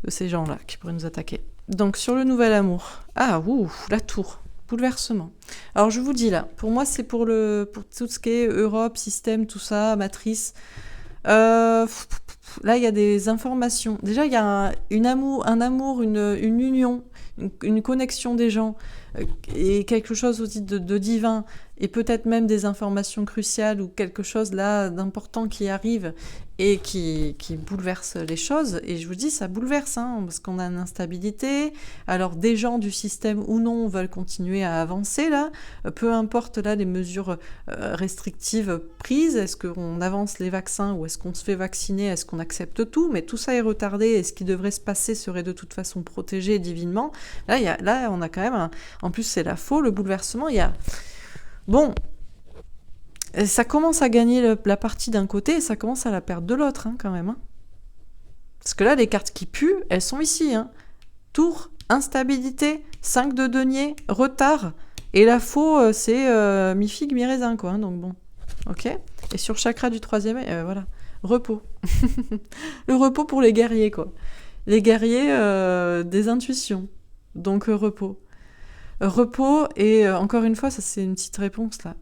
de ces gens-là qui pourraient nous attaquer. Donc sur le nouvel amour, la tour. bouleversement. Alors je vous dis là, pour moi c'est pour tout ce qui est Europe, système, tout ça, matrice. Là il y a des informations. Déjà il y a un amour, une union, une connexion des gens et quelque chose aussi de divin et peut-être même des informations cruciales ou quelque chose là d'important qui arrive et qui bouleverse les choses. Et je vous dis, ça bouleverse, hein, parce qu'on a une instabilité. Alors des gens du système ou non veulent continuer à avancer là, peu importe là les mesures restrictives prises, est-ce qu'on avance les vaccins ou est-ce qu'on se fait vacciner, est-ce qu'on accepte tout, mais tout ça est retardé et ce qui devrait se passer serait de toute façon protégé divinement. Là on a quand même, en plus c'est la faux, le bouleversement, il y a... Bon, ça commence à gagner la partie d'un côté et ça commence à la perdre de l'autre, hein, quand même. Hein. Parce que là, les cartes qui puent, elles sont ici. Hein. Tour, instabilité, 5 de denier, retard. Et la faux, c'est mi-figue, mi-raisin, quoi. Hein, donc bon, ok. Et sur chakra du 3e, voilà, repos. Le repos pour les guerriers, quoi. Les guerriers des intuitions. Donc repos. Repos, et encore une fois, ça c'est une petite réponse, là.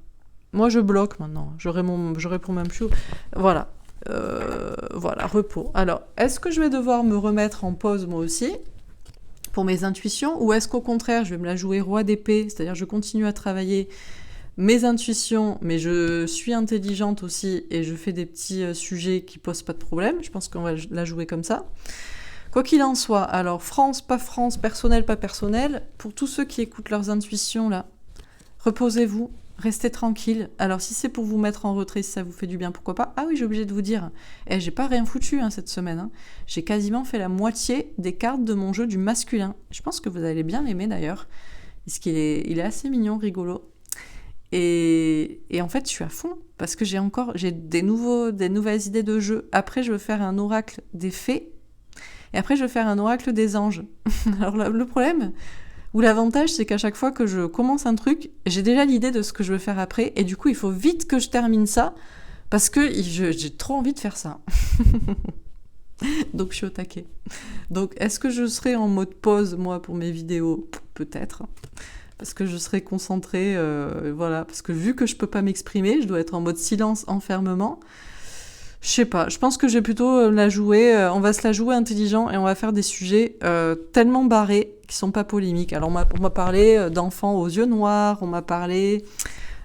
Moi, je bloque maintenant. Je réponds même plus. Voilà. Voilà, repos. Alors, est-ce que je vais devoir me remettre en pause, moi aussi, pour mes intuitions, ou est-ce qu'au contraire, je vais me la jouer roi d'épée, c'est-à-dire je continue à travailler mes intuitions, mais je suis intelligente aussi, et je fais des petits sujets qui posent pas de problème. Je pense qu'on va la jouer comme ça. Quoi qu'il en soit, alors, France, pas France, personnel, pas personnel, pour tous ceux qui écoutent leurs intuitions, là, reposez-vous. Restez tranquille. Alors si c'est pour vous mettre en retrait, si ça vous fait du bien, pourquoi pas. Ah oui, j'ai oublié de vous dire. J'ai pas rien foutu cette semaine. Hein. J'ai quasiment fait la moitié des cartes de mon jeu du masculin. Je pense que vous allez bien l'aimer d'ailleurs. Parce qu'il est, il est assez mignon, rigolo. Et en fait, je suis à fond. Parce que j'ai des nouvelles idées de jeu. Après, je veux faire un oracle des fées. Et après, je veux faire un oracle des anges. Alors le problème... Ou l'avantage, c'est qu'à chaque fois que je commence un truc, j'ai déjà l'idée de ce que je veux faire après, et du coup, il faut vite que je termine ça, parce que j'ai trop envie de faire ça. Donc, je suis au taquet. Donc, est-ce que je serai en mode pause, moi, pour mes vidéos ? Peut-être. Parce que je serai concentrée, voilà. Parce que vu que je peux pas m'exprimer, je dois être en mode silence, enfermement. Je sais pas, je pense que je vais plutôt la jouer, on va se la jouer intelligent et on va faire des sujets tellement barrés qui sont pas polémiques. Alors on m'a parlé d'enfants aux yeux noirs, on m'a parlé...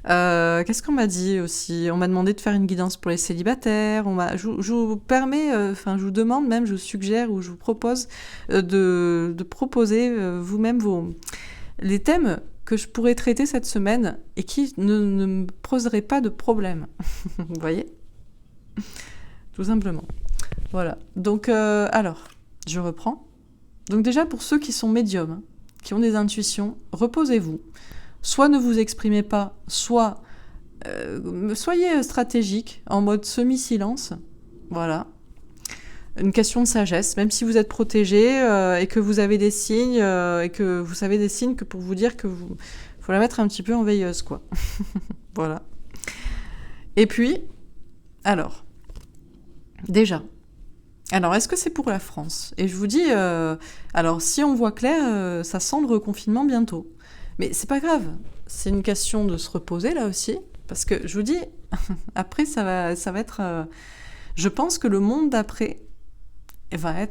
qu'est-ce qu'on m'a dit aussi ? On m'a demandé de faire une guidance pour les célibataires, je vous permets, je vous demande même, je vous suggère ou je vous propose de proposer vous-même les thèmes que je pourrais traiter cette semaine et qui ne me poseraient pas de problème. Vous voyez ? Tout simplement. Voilà. Donc, alors, je reprends. Donc déjà, pour ceux qui sont médiums, qui ont des intuitions, reposez-vous. Soit ne vous exprimez pas, soit soyez stratégique, en mode semi-silence. Voilà. Une question de sagesse, même si vous êtes protégé et que vous avez des signes, et que vous savez des signes que pour vous dire que faut la mettre un petit peu en veilleuse, quoi. Voilà. Et puis, alors... Déjà. Alors, est-ce que c'est pour la France ? Et je vous dis, alors si on voit clair, ça sent le reconfinement bientôt. Mais c'est pas grave. C'est une question de se reposer là aussi. Parce que je vous dis, après, ça va être... je pense que le monde d'après va y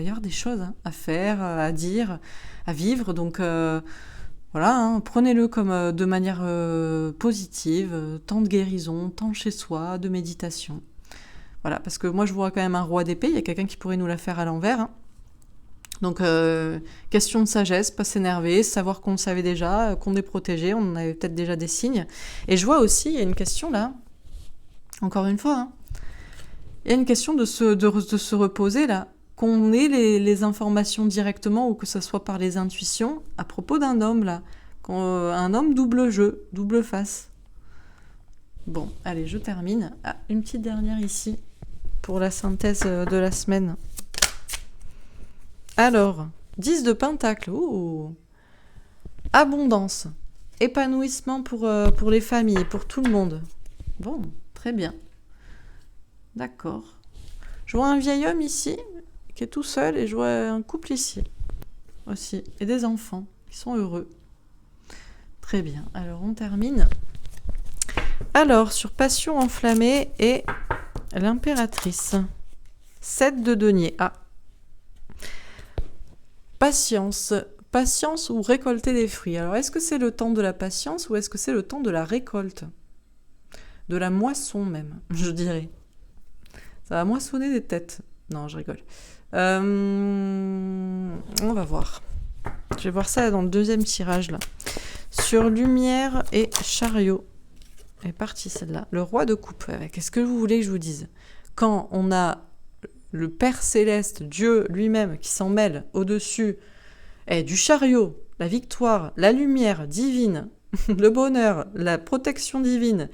avoir des choses à faire, à dire, à vivre. Donc... Voilà, prenez-le comme de manière positive, temps de guérison, temps chez soi, de méditation. Voilà, parce que moi je vois quand même un roi d'épée, il y a quelqu'un qui pourrait nous la faire à l'envers. Hein. Donc, question de sagesse, pas s'énerver, savoir qu'on le savait déjà, qu'on est protégé, on en avait peut-être déjà des signes. Et je vois aussi, il y a une question là, encore une fois, il y a une question de se reposer là, qu'on ait les informations directement ou que ce soit par les intuitions à propos d'un homme là, un homme double jeu, double face. Bon, allez, je termine. Ah, une petite dernière ici pour la synthèse de la semaine. Alors, 10 de pentacle, abondance, épanouissement pour les familles, pour tout le monde. Bon, très bien. D'accord. Je vois un vieil homme ici qui est tout seul et je vois un couple ici aussi et des enfants qui qui sont heureux. Très bien, alors on termine. Alors, sur passion enflammée et l'impératrice. 7 de denier. Ah. Patience. Patience ou récolter des fruits. Alors, est-ce que c'est le temps de la patience ou est-ce que c'est le temps de la récolte? De la moisson même, je dirais. Ça va moissonner des têtes. Non, je rigole. On va voir. Je vais voir ça dans le deuxième tirage, là. Sur lumière et chariot. Elle est partie, celle-là. Le roi de coupe. Qu'est-ce que vous voulez que je vous dise? Quand on a le Père Céleste, Dieu lui-même, qui s'en mêle au-dessus du chariot, la victoire, la lumière divine, le bonheur, la protection divine,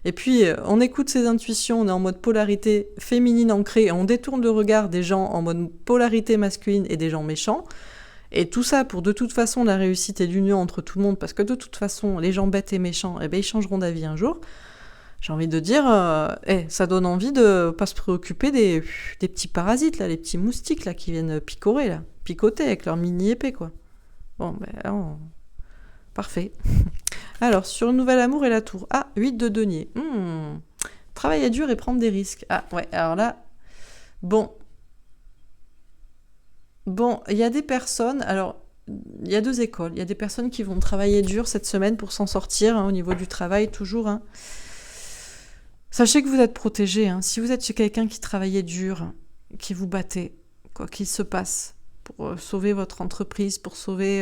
et puis on écoute ses intuitions, on est en mode polarité féminine ancrée, on détourne le regard des gens en mode polarité masculine et des gens méchants, et tout ça pour de toute façon la réussite et l'union entre tout le monde, parce que de toute façon les gens bêtes et méchants, ils changeront d'avis un jour. J'ai envie de dire, ça donne envie de pas se préoccuper des petits parasites, là, les petits moustiques là, qui viennent picorer, là, picoter avec leur mini-épée, quoi. Bon, parfait. Alors, sur le nouvel amour et la tour. Ah, 8 de denier. Travailler dur et prendre des risques. Ah, ouais, alors là, bon, il y a des personnes, alors, il y a 2 écoles. Il y a des personnes qui vont travailler dur cette semaine pour s'en sortir, au niveau du travail, toujours, Sachez que vous êtes protégés. Si vous êtes chez quelqu'un qui travaillait dur, qui vous battait, quoi qu'il se passe, pour sauver votre entreprise, pour sauver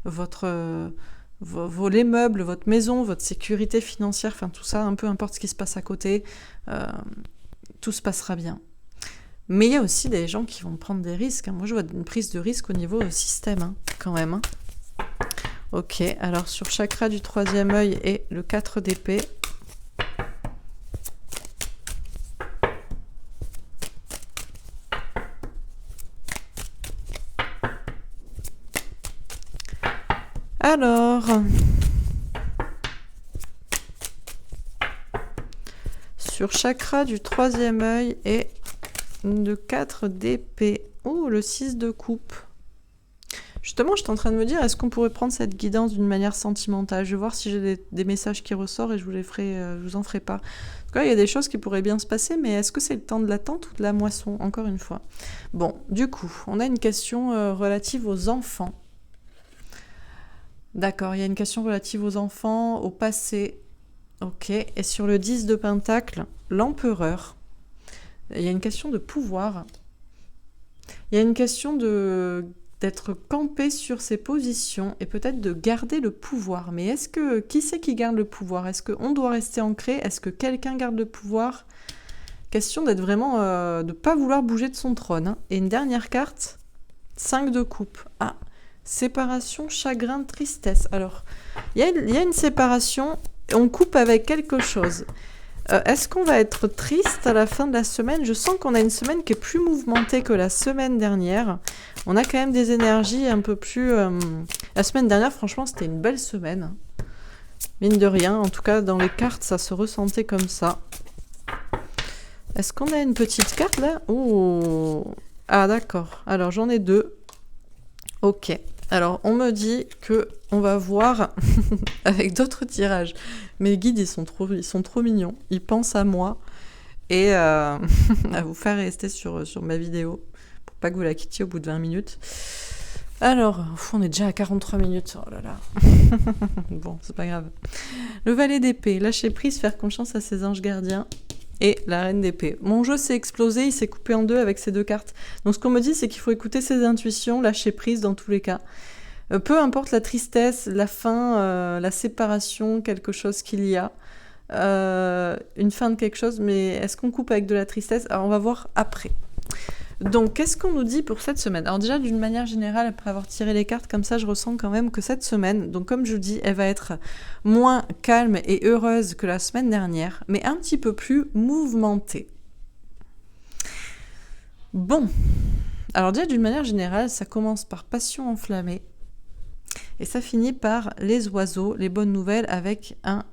les meubles, votre maison, votre sécurité financière, enfin tout ça, peu importe ce qui se passe à côté, tout se passera bien. Mais il y a aussi des gens qui vont prendre des risques. Moi, je vois une prise de risque au niveau système, quand même. Ok, alors sur chakra du 3e œil et le 4 d'épée. Alors, sur chakra du 3e œil et le 4 d'épée. Oh, le 6 de coupe. Justement, j'étais en train de me dire, est-ce qu'on pourrait prendre cette guidance d'une manière sentimentale? Je vais voir si j'ai des messages qui ressortent et je vous en ferai pas. En tout cas, il y a des choses qui pourraient bien se passer, mais est-ce que c'est le temps de l'attente ou de la moisson? Encore une fois. Bon, du coup, on a une question relative aux enfants. D'accord, il y a une question relative aux enfants, au passé. Ok, et sur le 10 de pentacle, l'empereur. Il y a une question de pouvoir. Il y a une question d'être campé sur ses positions et peut-être de garder le pouvoir. Mais qui c'est qui garde le pouvoir? Est-ce qu'on doit rester ancré? Est-ce que quelqu'un garde le pouvoir? Question d'être vraiment, de ne pas vouloir bouger de son trône. Et une dernière carte, 5 de coupe. Ah, séparation, chagrin, tristesse. Alors, il y a une séparation, on coupe avec quelque chose. Est-ce qu'on va être triste à la fin de la semaine? Je sens qu'on a une semaine qui est plus mouvementée que la semaine dernière. On a quand même des énergies un peu plus... La semaine dernière, franchement, c'était une belle semaine. Mine de rien, en tout cas, dans les cartes, ça se ressentait comme ça. Est-ce qu'on a une petite carte, là? Oh. Ah, d'accord. Alors, j'en ai 2. Ok. Alors, on me dit que on va voir avec d'autres tirages. Mes guides, ils sont trop mignons. Ils pensent à moi et à vous faire rester sur ma vidéo pour pas que vous la quittiez au bout de 20 minutes. Alors, on est déjà à 43 minutes. Oh là là. Bon, c'est pas grave. Le valet d'épée, lâcher prise, faire confiance à ses anges gardiens. Et la reine d'épée. Mon jeu s'est explosé, il s'est coupé en 2 avec ces 2 cartes. Donc ce qu'on me dit, c'est qu'il faut écouter ses intuitions, lâcher prise dans tous les cas. Peu importe la tristesse, la fin, la séparation, quelque chose qu'il y a, une fin de quelque chose, mais est-ce qu'on coupe avec de la tristesse? Alors on va voir après. Donc, qu'est-ce qu'on nous dit pour cette semaine? Alors déjà, d'une manière générale, après avoir tiré les cartes comme ça, je ressens quand même que cette semaine, donc comme je vous dis, elle va être moins calme et heureuse que la semaine dernière, mais un petit peu plus mouvementée. Bon, alors déjà, d'une manière générale, ça commence par passion enflammée, et ça finit par les oiseaux, les bonnes nouvelles, avec un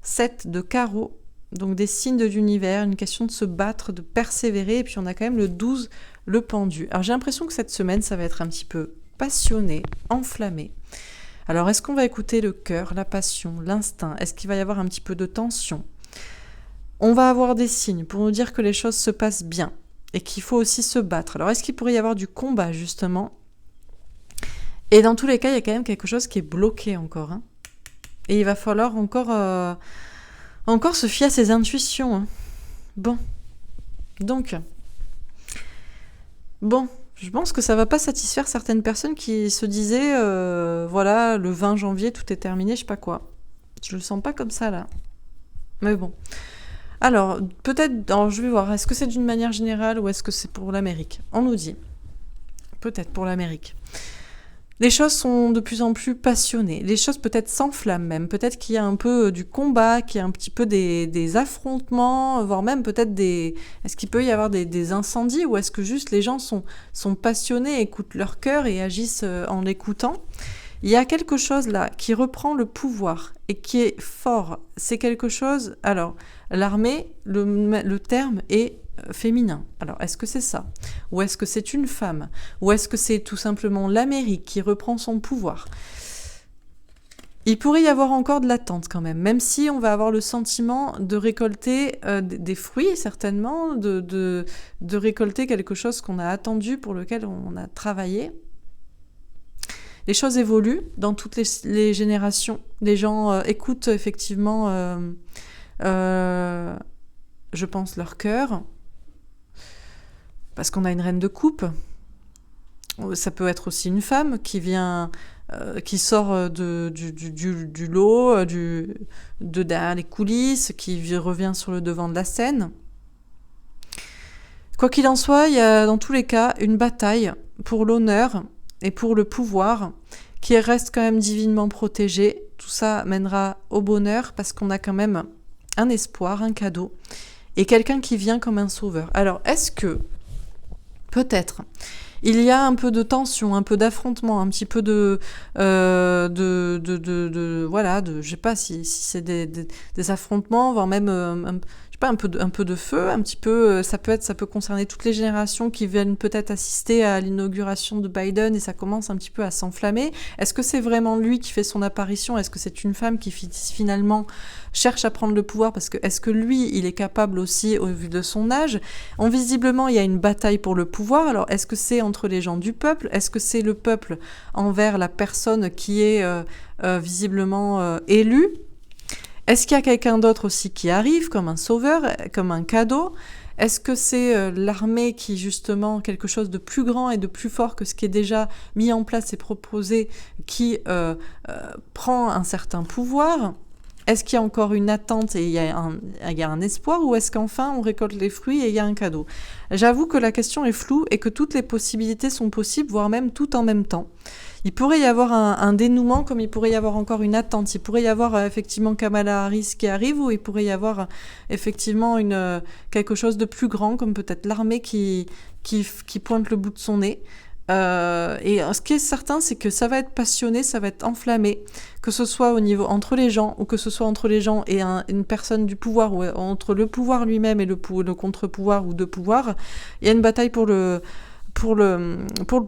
7 de carreaux. Donc des signes de l'univers, une question de se battre, de persévérer, et puis on a quand même le 12, le pendu. Alors j'ai l'impression que cette semaine, ça va être un petit peu passionné, enflammé. Alors, est-ce qu'on va écouter le cœur, la passion, l'instinct? Est-ce qu'il va y avoir un petit peu de tension? On va avoir des signes pour nous dire que les choses se passent bien et qu'il faut aussi se battre. Alors, est-ce qu'il pourrait y avoir du combat, justement? Et dans tous les cas, il y a quand même quelque chose qui est bloqué encore. Hein. Et il va falloir encore se fier à ses intuitions. Hein. Bon. Donc, je pense que ça va pas satisfaire certaines personnes qui se disaient, voilà, le 20 janvier, tout est terminé, je sais pas quoi. Je le sens pas comme ça, là. Mais bon. Alors, peut-être, alors, je vais voir, est-ce que c'est d'une manière générale ou est-ce que c'est pour l'Amérique? On nous dit. Peut-être pour l'Amérique. Les choses sont de plus en plus passionnées. Les choses peut-être s'enflamment même. Peut-être qu'il y a un peu du combat, qu'il y a un petit peu des affrontements, voire même peut-être des... Est-ce qu'il peut y avoir des incendies ou est-ce que juste les gens sont passionnés, écoutent leur cœur et agissent en l'écoutant? Il y a quelque chose là qui reprend le pouvoir et qui est fort. C'est quelque chose... Alors, l'armée, le terme est féminin. Alors, est-ce que c'est ça? Ou est-ce que c'est une femme? Ou est-ce que c'est tout simplement l'Amérique qui reprend son pouvoir? Il pourrait y avoir encore de l'attente quand même si on va avoir le sentiment de récolter des fruits, certainement, de récolter quelque chose qu'on a attendu, pour lequel on a travaillé. Les choses évoluent dans toutes les générations. Les gens écoutent effectivement, je pense, leur cœur. Parce qu'on a une reine de coupe. Ça peut être aussi une femme qui vient, qui sort du lot, de derrière les coulisses, qui revient sur le devant de la scène. Quoi qu'il en soit, il y a dans tous les cas une bataille pour l'honneur et pour le pouvoir qui reste quand même divinement protégé. Tout ça mènera au bonheur parce qu'on a quand même un espoir, un cadeau et quelqu'un qui vient comme un sauveur. Alors, est-ce que peut-être il y a un peu de tension, un peu d'affrontement, un petit peu voilà, je sais pas si c'est des affrontements, voire même je sais pas, un peu de feu, un petit peu, ça peut concerner toutes les générations qui viennent peut-être assister à l'inauguration de Biden et ça commence un petit peu à s'enflammer. Est-ce que c'est vraiment lui qui fait son apparition? Est-ce que c'est une femme qui finalement cherche à prendre le pouvoir parce que est-ce que lui, il est capable aussi au vu de son âge? Visiblement, il y a une bataille pour le pouvoir. Alors, est-ce que c'est entre les gens du peuple? Est-ce que c'est le peuple envers la personne qui est visiblement élue? Est-ce qu'il y a quelqu'un d'autre aussi qui arrive comme un sauveur, comme un cadeau? Est-ce que c'est l'armée qui, justement, quelque chose de plus grand et de plus fort que ce qui est déjà mis en place et proposé, qui prend un certain pouvoir? Est-ce qu'il y a encore une attente et il y a un espoir, ou est-ce qu'enfin on récolte les fruits et il y a un cadeau? J'avoue que la question est floue et que toutes les possibilités sont possibles, voire même tout en même temps. Il pourrait y avoir un dénouement, comme il pourrait y avoir encore une attente. Il pourrait y avoir effectivement Kamala Harris qui arrive, ou il pourrait y avoir effectivement quelque chose de plus grand, comme peut-être l'armée qui pointe le bout de son nez. Et ce qui est certain, c'est que ça va être passionné, ça va être enflammé, que ce soit au niveau entre les gens, ou que ce soit entre les gens et une personne du pouvoir, ou entre le pouvoir lui-même et le contre-pouvoir ou deux pouvoirs. Il y a une bataille pour le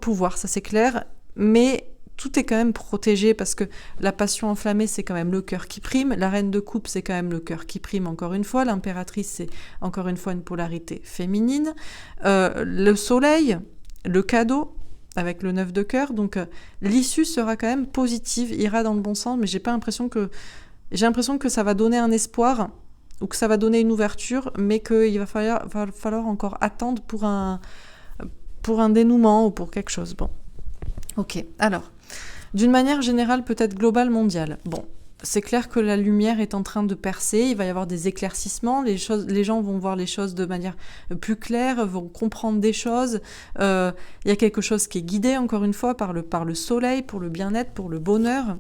pouvoir, ça c'est clair, mais tout est quand même protégé parce que la passion enflammée, c'est quand même le cœur qui prime. La reine de coupe, c'est quand même le cœur qui prime encore une fois. L'impératrice, c'est encore une fois une polarité féminine. Le soleil, le cadeau, avec le 9 de cœur, donc l'issue sera quand même positive, ira dans le bon sens, mais j'ai l'impression que ça va donner un espoir, ou que ça va donner une ouverture, mais qu'il va falloir encore attendre pour un dénouement ou pour quelque chose. Bon, ok, alors, d'une manière générale, peut-être globale, mondiale, bon, c'est clair que la lumière est en train de percer, il va y avoir des éclaircissements, les gens vont voir les choses de manière plus claire, vont comprendre des choses. Il y a quelque chose qui est guidé, encore une fois, par le soleil, pour le bien-être, pour le bonheur.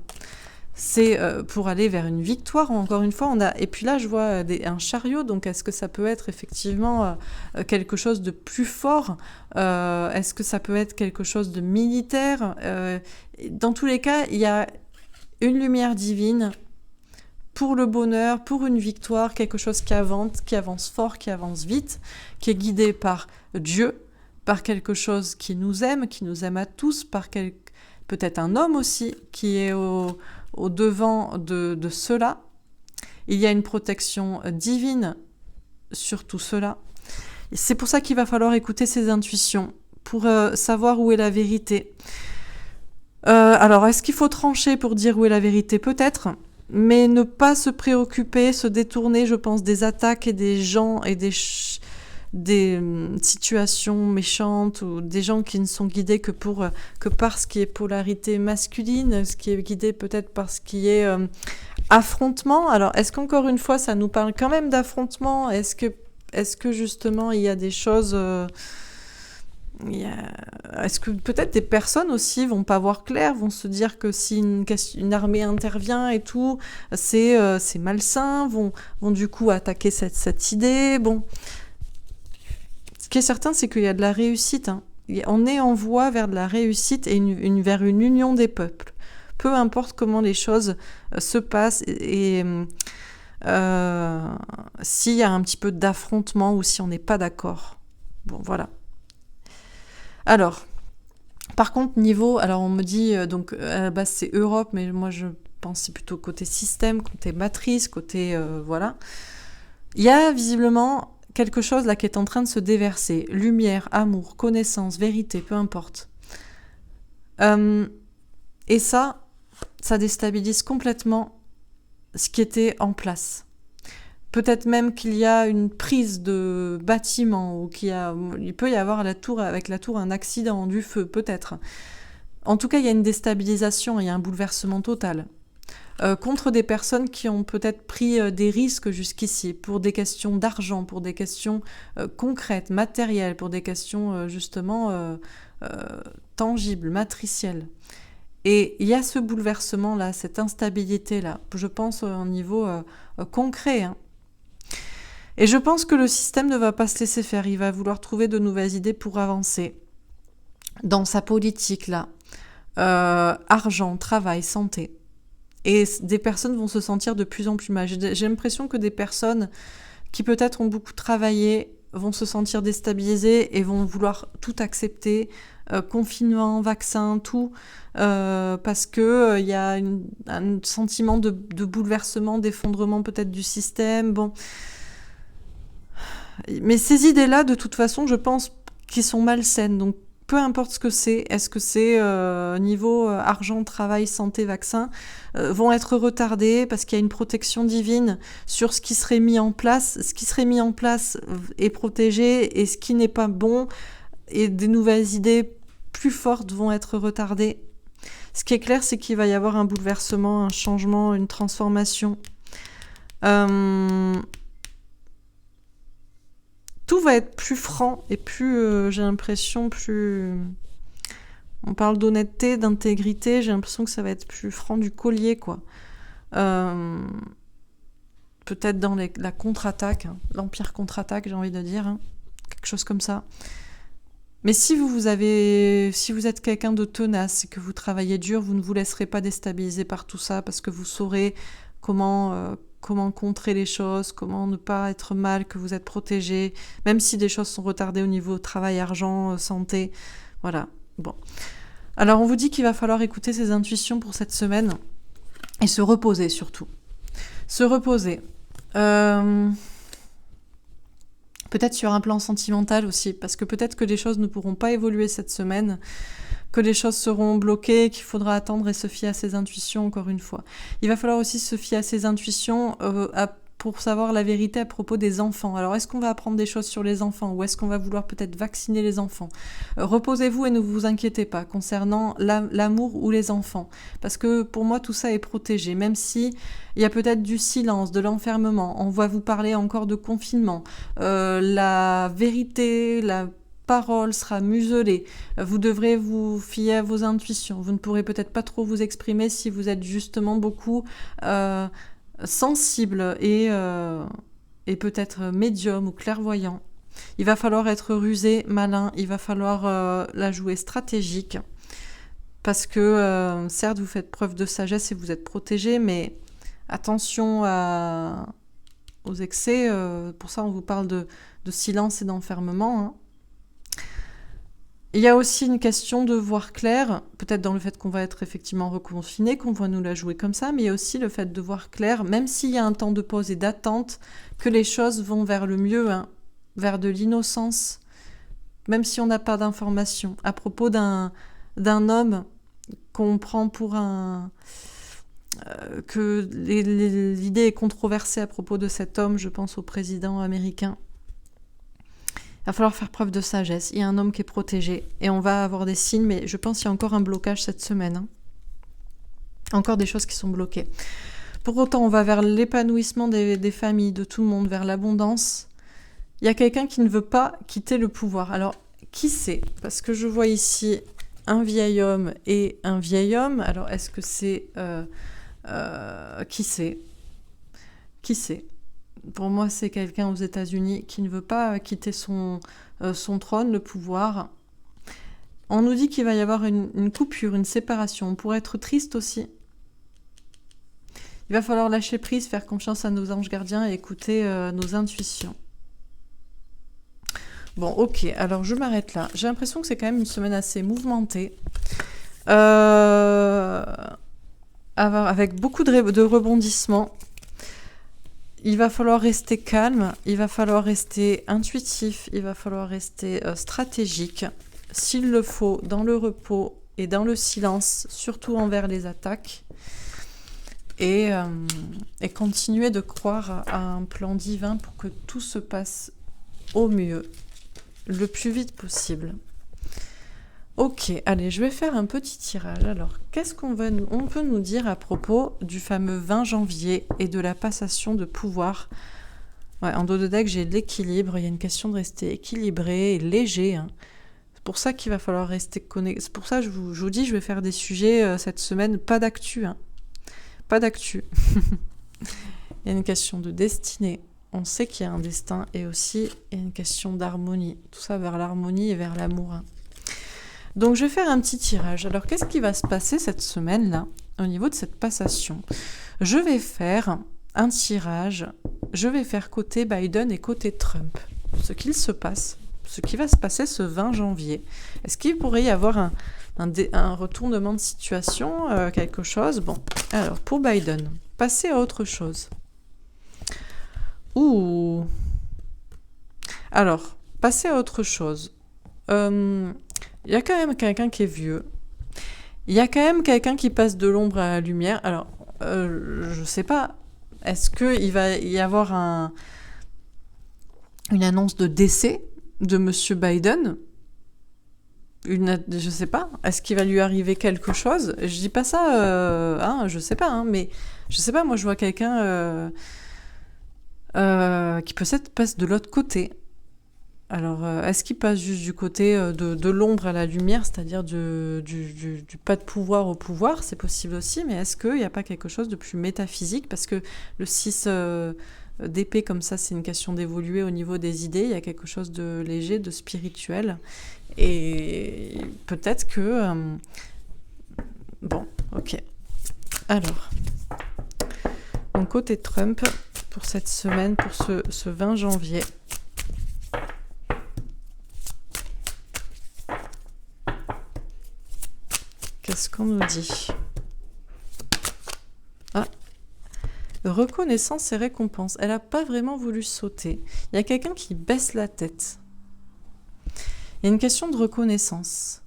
C'est pour aller vers une victoire, encore une fois. Et puis là, je vois un chariot, donc est-ce que ça peut être effectivement quelque chose de plus fort? Est-ce que ça peut être quelque chose de militaire? Dans tous les cas, il y a une lumière divine pour le bonheur, pour une victoire, quelque chose qui avance fort, qui avance vite, qui est guidé par Dieu, par quelque chose qui nous aime à tous, par peut-être un homme aussi qui est au devant de cela. Il y a une protection divine sur tout cela. Et c'est pour ça qu'il va falloir écouter ses intuitions pour savoir où est la vérité. Alors, est-ce qu'il faut trancher pour dire où est la vérité? Peut-être, mais ne pas se préoccuper, se détourner, je pense, des attaques et des gens et des situations méchantes ou des gens qui ne sont guidés que par ce qui est polarité masculine, ce qui est guidé peut-être par ce qui est affrontement. Alors, est-ce qu'encore une fois, ça nous parle quand même d'affrontement? Est-ce que justement, il y a des choses... Est-ce que peut-être des personnes aussi vont pas voir clair, vont se dire que si une armée intervient et tout, c'est malsain, vont du coup attaquer cette idée. Bon, ce qui est certain, c'est qu'il y a de la réussite. Hein. On est en voie vers de la réussite et vers une union des peuples. Peu importe comment les choses se passent et s'il y a un petit peu d'affrontement ou si on n'est pas d'accord. Bon, voilà. Alors, par contre, alors on me dit, donc à la base c'est Europe, mais moi je pense c'est plutôt côté système, côté matrice, côté, voilà. Il y a visiblement quelque chose là qui est en train de se déverser. Lumière, amour, connaissance, vérité, peu importe. Et ça déstabilise complètement ce qui était en place. Peut-être même qu'il y a une prise de bâtiment ou il peut y avoir avec la tour un accident, du feu, peut-être. En tout cas, il y a une déstabilisation, il y a un bouleversement total. Contre des personnes qui ont peut-être pris des risques jusqu'ici, pour des questions d'argent, pour des questions concrètes, matérielles, pour des questions justement tangibles, matricielles. Et il y a ce bouleversement-là, cette instabilité-là, je pense au niveau concret, hein. Et je pense que le système ne va pas se laisser faire. Il va vouloir trouver de nouvelles idées pour avancer dans sa politique, là. Argent, travail, santé. Et des personnes vont se sentir de plus en plus mal. J'ai l'impression que des personnes qui peut-être ont beaucoup travaillé vont se sentir déstabilisées et vont vouloir tout accepter. Confinement, vaccin, tout. Parce que y a un sentiment de bouleversement, d'effondrement peut-être du système. Bon... Mais ces idées-là, de toute façon, je pense qu'ils sont malsaines. Donc, peu importe ce que c'est, est-ce que c'est niveau argent, travail, santé, vaccin, vont être retardées parce qu'il y a une protection divine sur ce qui serait mis en place. Ce qui serait mis en place est protégé et ce qui n'est pas bon et des nouvelles idées plus fortes vont être retardées. Ce qui est clair, c'est qu'il va y avoir un bouleversement, un changement, une transformation. Tout va être plus franc et plus, j'ai l'impression, plus... On parle d'honnêteté, d'intégrité, j'ai l'impression que ça va être plus franc du collier, quoi. Peut-être dans la contre-attaque, hein, l'empire contre-attaque, j'ai envie de dire, hein, quelque chose comme ça. Mais si vous êtes quelqu'un de tenace et que vous travaillez dur, vous ne vous laisserez pas déstabiliser par tout ça parce que vous saurez comment contrer les choses, comment ne pas être mal, que vous êtes protégé, même si des choses sont retardées au niveau travail, argent, santé. Voilà. Bon. Alors, on vous dit qu'il va falloir écouter ses intuitions pour cette semaine et se reposer surtout. Se reposer. Peut-être sur un plan sentimental aussi, parce que peut-être que les choses ne pourront pas évoluer cette semaine, que les choses seront bloquées, qu'il faudra attendre et se fier à ses intuitions encore une fois. Il va falloir aussi se fier à ses intuitions pour savoir la vérité à propos des enfants. Alors, est-ce qu'on va apprendre des choses sur les enfants ou est-ce qu'on va vouloir peut-être vacciner les enfants ? Reposez-vous et ne vous inquiétez pas concernant l'amour ou les enfants. Parce que pour moi, tout ça est protégé. Même si il y a peut-être du silence, de l'enfermement. On va vous parler encore de confinement. La vérité, la parole sera muselée. Vous devrez vous fier à vos intuitions. Vous ne pourrez peut-être pas trop vous exprimer si vous êtes justement beaucoup... sensible et peut-être médium ou clairvoyant. Il va falloir être rusé, malin, il va falloir la jouer stratégique parce que certes vous faites preuve de sagesse et vous êtes protégé, mais attention aux excès, pour ça on vous parle de silence et d'enfermement, hein. Il y a aussi une question de voir clair, peut-être dans le fait qu'on va être effectivement reconfiné, qu'on va nous la jouer comme ça, mais il y a aussi le fait de voir clair, même s'il y a un temps de pause et d'attente, que les choses vont vers le mieux, hein, vers de l'innocence, même si on n'a pas d'informations. À propos d'un homme qu'on prend pour un... que l'idée est controversée à propos de cet homme, je pense au président américain. Il va falloir faire preuve de sagesse. Il y a un homme qui est protégé et on va avoir des signes, mais je pense qu'il y a encore un blocage cette semaine. Hein. Encore des choses qui sont bloquées. Pour autant, on va vers l'épanouissement des familles, de tout le monde, vers l'abondance. Il y a quelqu'un qui ne veut pas quitter le pouvoir. Alors, qui c'est ? Parce que je vois ici un vieil homme et un vieil homme. Alors, est-ce que c'est... qui c'est ? Qui c'est ? Pour moi, c'est quelqu'un aux États-Unis qui ne veut pas quitter son trône, le pouvoir. On nous dit qu'il va y avoir une coupure, une séparation. On pourrait être triste aussi. Il va falloir lâcher prise, faire confiance à nos anges gardiens et écouter nos intuitions. Bon, ok, alors je m'arrête là. J'ai l'impression que c'est quand même une semaine assez mouvementée. Avec beaucoup de rebondissements. Il va falloir rester calme, il va falloir rester intuitif, il va falloir rester stratégique, s'il le faut, dans le repos et dans le silence, surtout envers les attaques, et continuer de croire à un plan divin pour que tout se passe au mieux, le plus vite possible. Ok, allez, je vais faire un petit tirage. Alors, qu'est-ce qu'on peut nous dire à propos du fameux 20 janvier et de la passation de pouvoir ? Ouais, en dos de deck, j'ai de l'équilibre. Il y a une question de rester équilibré et léger. Hein. C'est pour ça qu'il va falloir rester connecté. C'est pour ça que je vous dis, je vais faire des sujets cette semaine. Pas d'actu. Hein. Pas d'actu. Il y a une question de destinée. On sait qu'il y a un destin. Et aussi, il y a une question d'harmonie. Tout ça vers l'harmonie et vers l'amour. Hein. Donc, je vais faire un petit tirage. Alors, qu'est-ce qui va se passer cette semaine-là au niveau de cette passation ? Je vais faire un tirage. Je vais faire côté Biden et côté Trump. Ce qu'il se passe, ce qui va se passer ce 20 janvier. Est-ce qu'il pourrait y avoir un retournement de situation, quelque chose ? Bon, alors, pour Biden, passer à autre chose. Ouh. Alors, passer à autre chose. Il y a quand même quelqu'un qui est vieux. Il y a quand même quelqu'un qui passe de l'ombre à la lumière. Alors, je sais pas. Est-ce qu'il va y avoir une annonce de décès de Monsieur Biden ? Je sais pas. Est-ce qu'il va lui arriver quelque chose ? Je dis pas ça, je sais pas. Hein, mais je sais pas. Moi, je vois quelqu'un qui peut-être passe de l'autre côté. Alors, est-ce qu'il passe juste du côté de l'ombre à la lumière, c'est-à-dire du pas de pouvoir au pouvoir ? C'est possible aussi, mais est-ce qu'il n'y a pas quelque chose de plus métaphysique ? Parce que le 6 d'épée, comme ça, c'est une question d'évoluer au niveau des idées. Il y a quelque chose de léger, de spirituel. Et peut-être que... Bon, ok. Alors, donc côté Trump, pour cette semaine, pour ce 20 janvier... Qu'est-ce qu'on nous dit ? Ah, reconnaissance et récompense. Elle n'a pas vraiment voulu sauter. Il y a quelqu'un qui baisse la tête. Il y a une question de reconnaissance.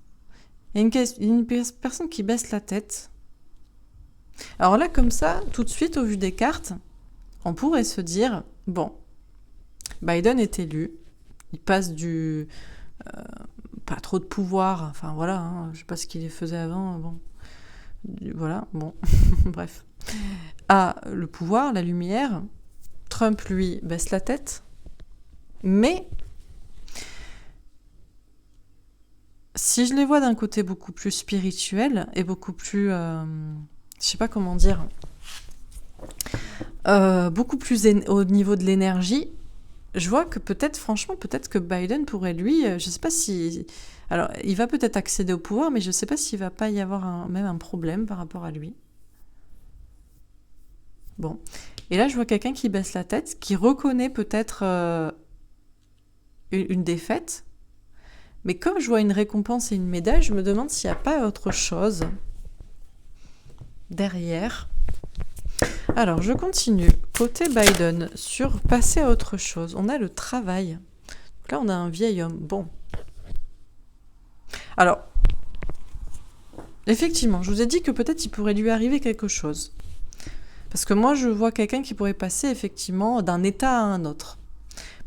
Il y a une personne qui baisse la tête. Alors là, comme ça, tout de suite, au vu des cartes, on pourrait se dire, bon, Biden est élu. Il passe du... pas trop de pouvoir, enfin voilà, hein, je sais pas ce qu'il faisait avant, bon, voilà, bon, bref. À le pouvoir, la lumière, Trump, lui, baisse la tête, mais si je les vois d'un côté beaucoup plus spirituel et beaucoup plus, je sais pas comment dire, beaucoup plus au niveau de l'énergie, je vois que peut-être que Biden pourrait lui, je sais pas si... Alors, il va peut-être accéder au pouvoir, mais je sais pas s'il va pas y avoir même un problème par rapport à lui. Bon. Et là, je vois quelqu'un qui baisse la tête, qui reconnaît peut-être une défaite, Mais comme je vois une récompense et une médaille, je me demande s'il n'y a pas autre chose derrière. Alors, je continue. Côté Biden, sur passer à autre chose, on a le travail. Donc là, on a un vieil homme. Bon. Alors, effectivement, je vous ai dit que peut-être il pourrait lui arriver quelque chose. Parce que moi, je vois quelqu'un qui pourrait passer effectivement d'un état à un autre.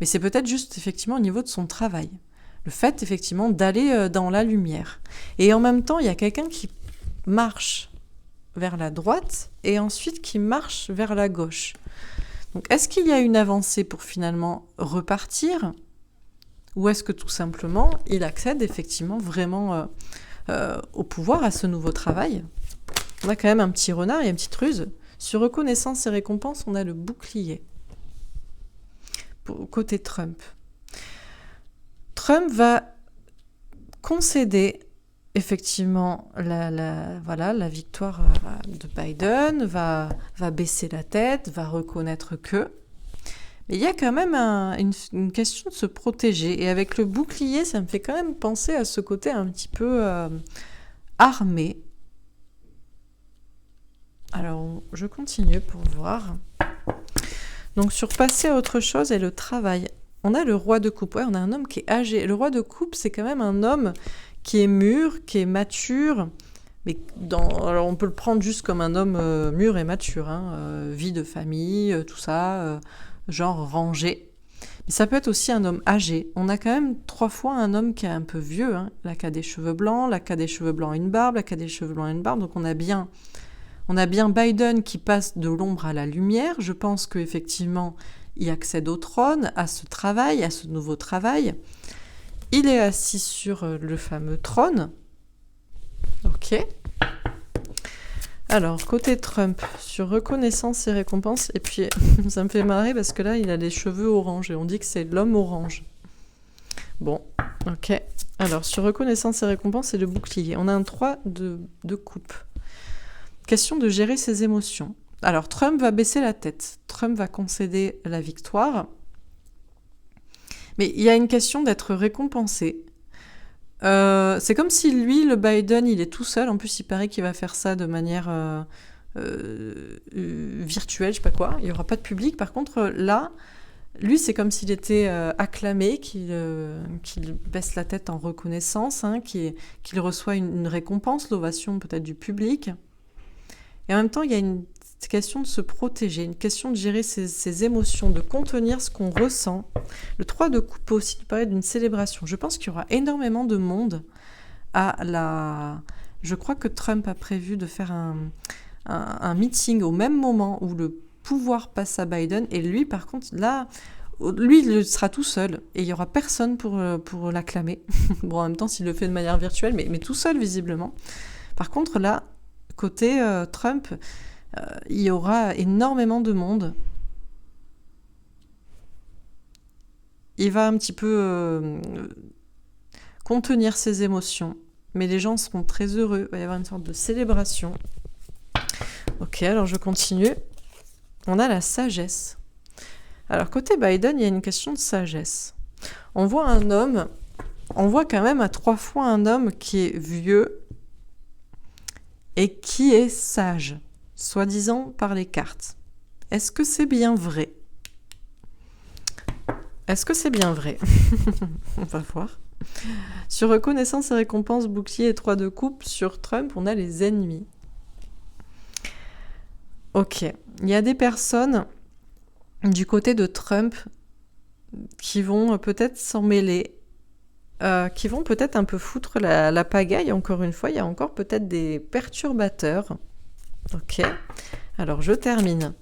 Mais c'est peut-être juste effectivement au niveau de son travail. Le fait effectivement d'aller dans la lumière. Et en même temps, il y a quelqu'un qui marche vers la droite et ensuite qui marche vers la gauche. Donc est-ce qu'il y a une avancée pour finalement repartir ou est-ce que tout simplement il accède effectivement vraiment au pouvoir, à ce nouveau travail? On a quand même un petit renard et une petite ruse. Sur reconnaissance et récompense, on a le bouclier. Côté Trump. Trump va concéder effectivement la victoire de Biden, va baisser la tête, va reconnaître que. Mais il y a quand même une question de se protéger. Et avec le bouclier, ça me fait quand même penser à ce côté un petit peu armé. Alors, je continue pour voir. Donc, sur passer à autre chose et le travail. On a le roi de coupe. Ouais, on a un homme qui est âgé. Le roi de coupe, c'est quand même un homme qui est mûr, qui est mature. Mais alors, on peut le prendre juste comme un homme mûr et mature. Vie de famille, tout ça, genre rangé. Mais ça peut être aussi un homme âgé. On a quand même 3 fois un homme qui est un peu vieux. Là, qui a des cheveux blancs, là, qui a des cheveux blancs et une barbe, là, qui a des cheveux blancs et une barbe. Donc, on a bien Biden qui passe de l'ombre à la lumière. Je pense qu'effectivement, il accède au trône, à ce travail, à ce nouveau travail. Il est assis sur le fameux trône. Ok. Alors, côté Trump, sur reconnaissance et récompense, et puis ça me fait marrer parce que là, il a les cheveux orange et on dit que c'est l'homme orange. Bon, ok. Alors, sur reconnaissance et récompense et le bouclier, on a un 3 de coupe. Question de gérer ses émotions. Alors, Trump va baisser la tête. Trump va concéder la victoire. Mais il y a une question d'être récompensé. C'est comme si lui, le Biden, il est tout seul. En plus, il paraît qu'il va faire ça de manière virtuelle, je sais pas quoi. Il n'y aura pas de public. Par contre, là, lui, c'est comme s'il était acclamé, qu'il baisse la tête en reconnaissance, qu'il reçoit une récompense, l'ovation peut-être du public. Et en même temps, il y a une question de se protéger, une question de gérer ses émotions, de contenir ce qu'on ressent. Le 3 de coupe peut aussi nous parler d'une célébration. Je pense qu'il y aura énormément de monde Je crois que Trump a prévu de faire un meeting au même moment où le pouvoir passe à Biden. Et lui, par contre, là, lui, il sera tout seul. Et il n'y aura personne pour l'acclamer. Bon, en même temps, s'il le fait de manière virtuelle, mais tout seul, visiblement. Par contre, là, côté Trump, il y aura énormément de monde. Il va un petit peu contenir ses émotions, mais les gens seront très heureux. Il va y avoir une sorte de célébration. Ok, alors je continue. On a la sagesse. Alors côté Biden, il y a une question de sagesse. On voit quand même à 3 fois un homme qui est vieux, et qui est sage, soi-disant par les cartes. Est-ce que c'est bien vrai? Est-ce que c'est bien vrai? On va voir. Sur reconnaissance et récompense, bouclier et 3 de coupe, sur Trump, on a les ennemis. Ok. Il y a des personnes du côté de Trump qui vont peut-être s'en mêler, qui vont peut-être un peu foutre la pagaille. Encore une fois, il y a encore peut-être des perturbateurs. Ok. Alors, je termine.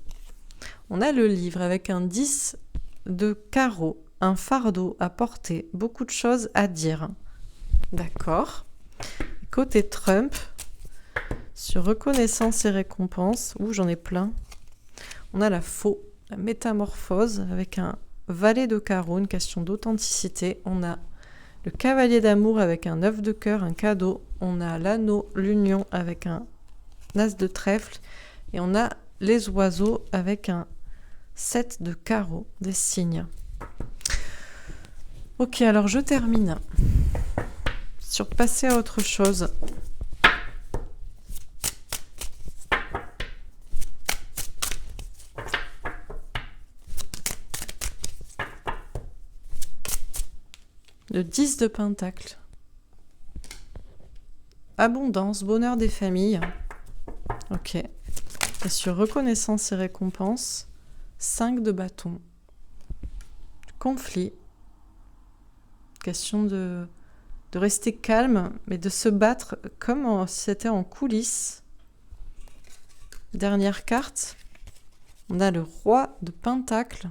On a le livre avec un 10 de carreau, un fardeau à porter, beaucoup de choses à dire. D'accord. Côté Trump, sur reconnaissance et récompense, j'en ai plein. On a la métamorphose avec un valet de carreau, une question d'authenticité. On a le cavalier d'amour avec un 9 de cœur, un cadeau. On a l'anneau, l'union avec un as de trèfle. Et on a les oiseaux avec un 7 de carreau, des signes. Ok, alors je termine sur passer à autre chose. Le 10 de Pentacle. Abondance, bonheur des familles. Ok. Et sur reconnaissance et récompense, 5 de bâton. Conflit. Question de rester calme, mais de se battre comme si c'était en coulisses. Dernière carte. On a le roi de Pentacle.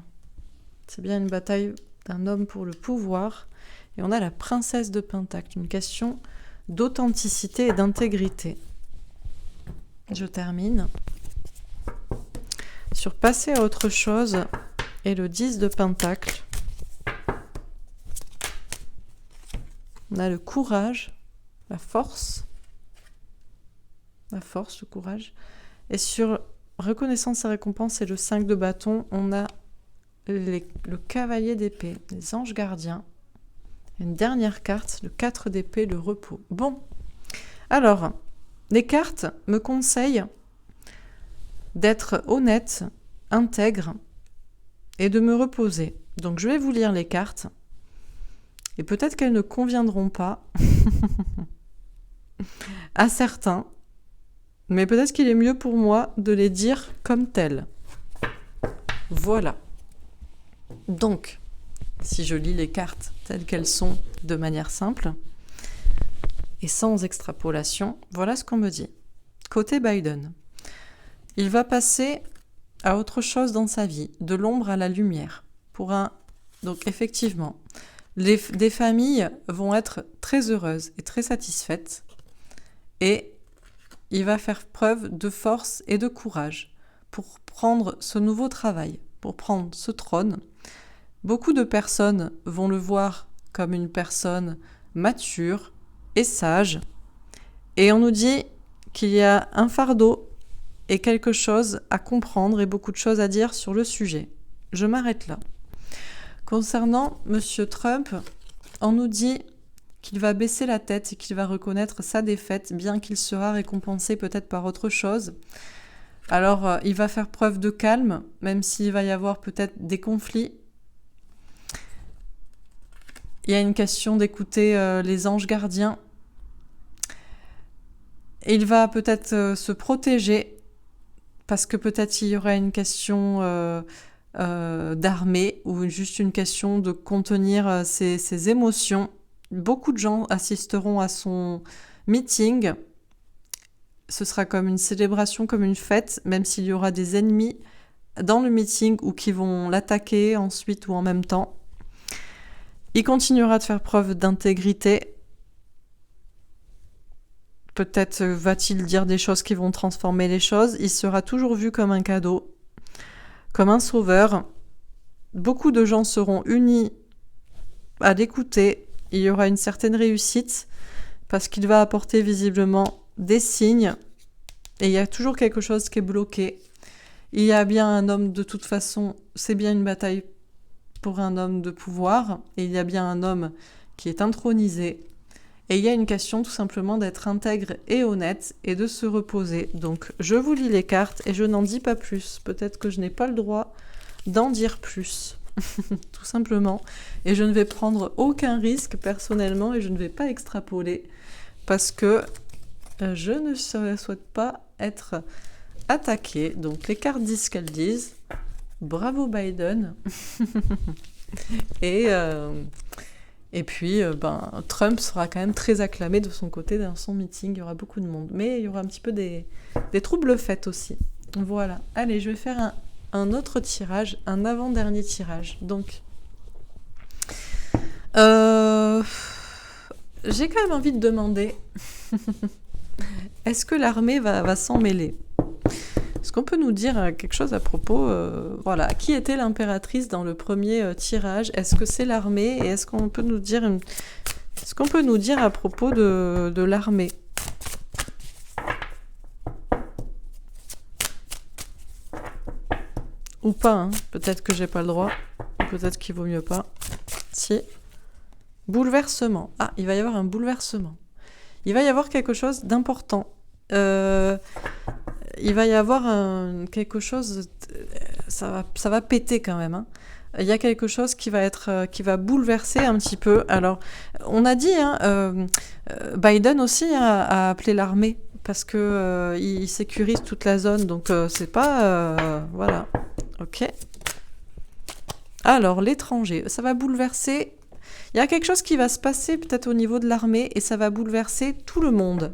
C'est bien une bataille d'un homme pour le pouvoir. Et on a la princesse de Pentacle. Une question d'authenticité et d'intégrité. Je termine. Sur passer à autre chose et le 10 de Pentacle. On a le courage, la force, le courage. Et sur reconnaissance et récompense et le 5 de bâton, on a le cavalier d'épée, les anges gardiens. Une dernière carte, le 4 d'épée, le repos. Bon, alors, les cartes me conseillent d'être honnête, intègre et de me reposer. Donc je vais vous lire les cartes et peut-être qu'elles ne conviendront pas à certains, mais peut-être qu'il est mieux pour moi de les dire comme telles. Voilà. Donc, si je lis les cartes telles qu'elles sont de manière simple et sans extrapolation, voilà ce qu'on me dit. Côté Biden, il va passer à autre chose dans sa vie, de l'ombre à la lumière. Donc effectivement, des familles vont être très heureuses et très satisfaites et il va faire preuve de force et de courage pour prendre ce nouveau travail, pour prendre ce trône. Beaucoup de personnes vont le voir comme une personne mature et sage. Et on nous dit qu'il y a un fardeau et quelque chose à comprendre et beaucoup de choses à dire sur le sujet. Je m'arrête là. Concernant M. Trump, on nous dit qu'il va baisser la tête et qu'il va reconnaître sa défaite, bien qu'il sera récompensé peut-être par autre chose. Alors, il va faire preuve de calme, même s'il va y avoir peut-être des conflits. Il y a une question d'écouter les anges gardiens. Il va peut-être se protéger, parce que peut-être il y aura une question d'armée ou juste une question de contenir ses émotions. Beaucoup de gens assisteront à son meeting. Ce sera comme une célébration, comme une fête, même s'il y aura des ennemis dans le meeting ou qui vont l'attaquer ensuite ou en même temps. Il continuera de faire preuve d'intégrité. Peut-être va-t-il dire des choses qui vont transformer les choses. Il sera toujours vu comme un cadeau, comme un sauveur. Beaucoup de gens seront unis à l'écouter. Il y aura une certaine réussite parce qu'il va apporter visiblement des signes. Et il y a toujours quelque chose qui est bloqué. Il y a bien un homme, de toute façon, c'est bien une bataille pour un homme de pouvoir. Et il y a bien un homme qui est intronisé. Et il y a une question tout simplement d'être intègre et honnête et de se reposer. Donc je vous lis les cartes et je n'en dis pas plus. Peut-être que je n'ai pas le droit d'en dire plus. Tout simplement. Et je ne vais prendre aucun risque personnellement et je ne vais pas extrapoler parce que je ne souhaite pas être attaquée. Donc les cartes disent ce qu'elles disent. Bravo Biden. Et puis, Trump sera quand même très acclamé de son côté dans son meeting. Il y aura beaucoup de monde. Mais il y aura un petit peu des troubles faits aussi. Voilà. Allez, je vais faire un autre tirage, un avant-dernier tirage. Donc, j'ai quand même envie de demander, est-ce que l'armée va s'en mêler ? Est-ce qu'on peut nous dire quelque chose à propos, qui était l'impératrice dans le premier tirage ? Est-ce que c'est l'armée ? Et est-ce qu'on peut nous dire à propos de l'armée ? Ou pas, hein. Peut-être que j'ai pas le droit. Peut-être qu'il vaut mieux pas. Si. Bouleversement. Ah, il va y avoir un bouleversement. Il va y avoir quelque chose d'important. Il va y avoir quelque chose... Ça va péter quand même, hein. Il y a quelque chose qui va bouleverser un petit peu. Alors, on a dit, hein, Biden aussi a appelé l'armée parce que il sécurise toute la zone, donc c'est pas... voilà. Ok. Alors, l'étranger, ça va bouleverser... Il y a quelque chose qui va se passer peut-être au niveau de l'armée et ça va bouleverser tout le monde.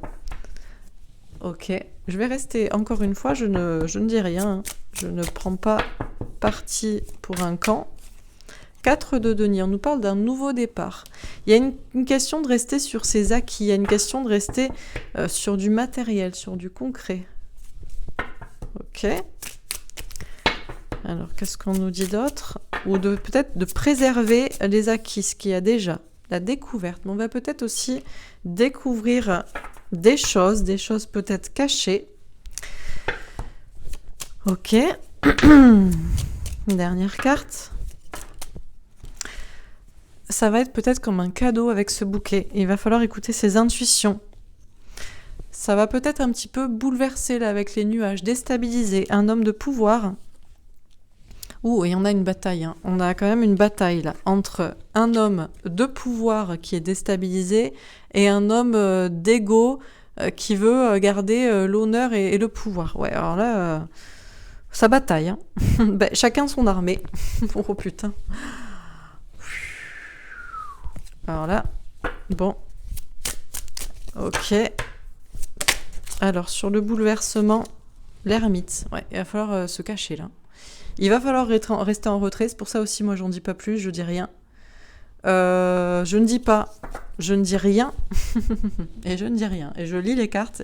Ok. Je vais rester, encore une fois, je ne dis rien, hein. Je ne prends pas parti pour un camp. 4 de denier, on nous parle d'un nouveau départ. Il y a une question de rester sur ses acquis, il y a une question de rester sur du matériel, sur du concret. Ok. Alors, qu'est-ce qu'on nous dit d'autre? Ou peut-être de préserver les acquis, ce qu'il y a déjà. La découverte. Mais on va peut-être aussi découvrir des choses peut-être cachées. Ok. Dernière carte. Ça va être peut-être comme un cadeau avec ce bouquet. Il va falloir écouter ses intuitions. Ça va peut-être un petit peu bouleverser là avec les nuages, déstabiliser un homme de pouvoir. Ouh, et on a une bataille, hein. On a quand même une bataille là entre un homme de pouvoir qui est déstabilisé et un homme d'ego qui veut garder l'honneur et le pouvoir. Ouais, alors là, ça bataille, hein. Ben, chacun son armée. Oh putain. Alors là, bon. Ok. Alors, sur le bouleversement, l'ermite. Ouais, il va falloir se cacher là. Il va falloir rester en retrait. C'est pour ça aussi, moi, j'en dis pas plus, je dis rien. Je ne dis pas, je ne dis rien. Et je ne dis rien. Et je lis les cartes.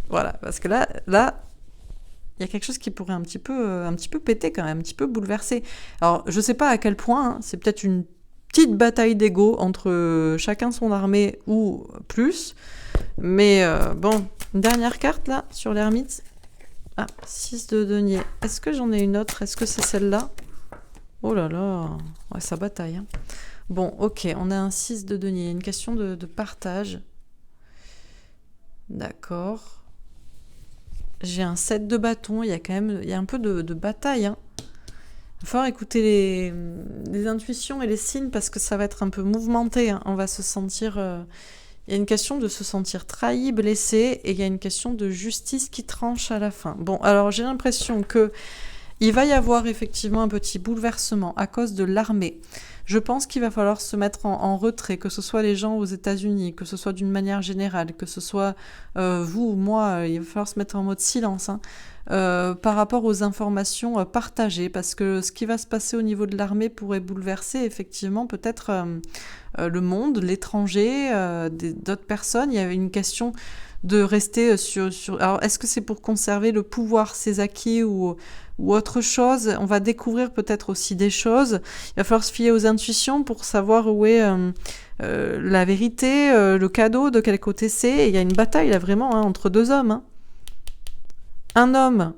Voilà, parce que là, il y a quelque chose qui pourrait un petit peu péter quand même, un petit peu bouleverser. Alors, je sais pas à quel point, hein, c'est peut-être une petite bataille d'ego entre chacun son armée ou plus. Mais bon, une dernière carte là, sur l'ermite. Ah, 6 de denier. Est-ce que j'en ai une autre? Est-ce que c'est celle-là? Oh là là, ouais, ça bataille, hein. Bon, ok, on a un 6 de denier. Une question de partage. D'accord. J'ai un 7 de bâton. Il y a un peu de bataille, hein. Il va falloir écouter les intuitions et les signes parce que ça va être un peu mouvementé, hein. On va se sentir... Il y a une question de se sentir trahi, blessé, et il y a une question de justice qui tranche à la fin. Bon, alors j'ai l'impression que il va y avoir effectivement un petit bouleversement à cause de l'armée. Je pense qu'il va falloir se mettre en retrait, que ce soit les gens aux États-Unis, que ce soit d'une manière générale, que ce soit vous ou moi, il va falloir se mettre en mode silence, hein, par rapport aux informations partagées, parce que ce qui va se passer au niveau de l'armée pourrait bouleverser effectivement peut-être le monde, l'étranger, d'autres personnes. Il y avait une question de rester sur... Alors, est-ce que c'est pour conserver le pouvoir, ses acquis ou autre chose? On va découvrir peut-être aussi des choses. Il va falloir se fier aux intuitions pour savoir où est la vérité, le cadeau, de quel côté c'est. Et il y a une bataille là vraiment, hein, entre deux hommes, hein. Un homme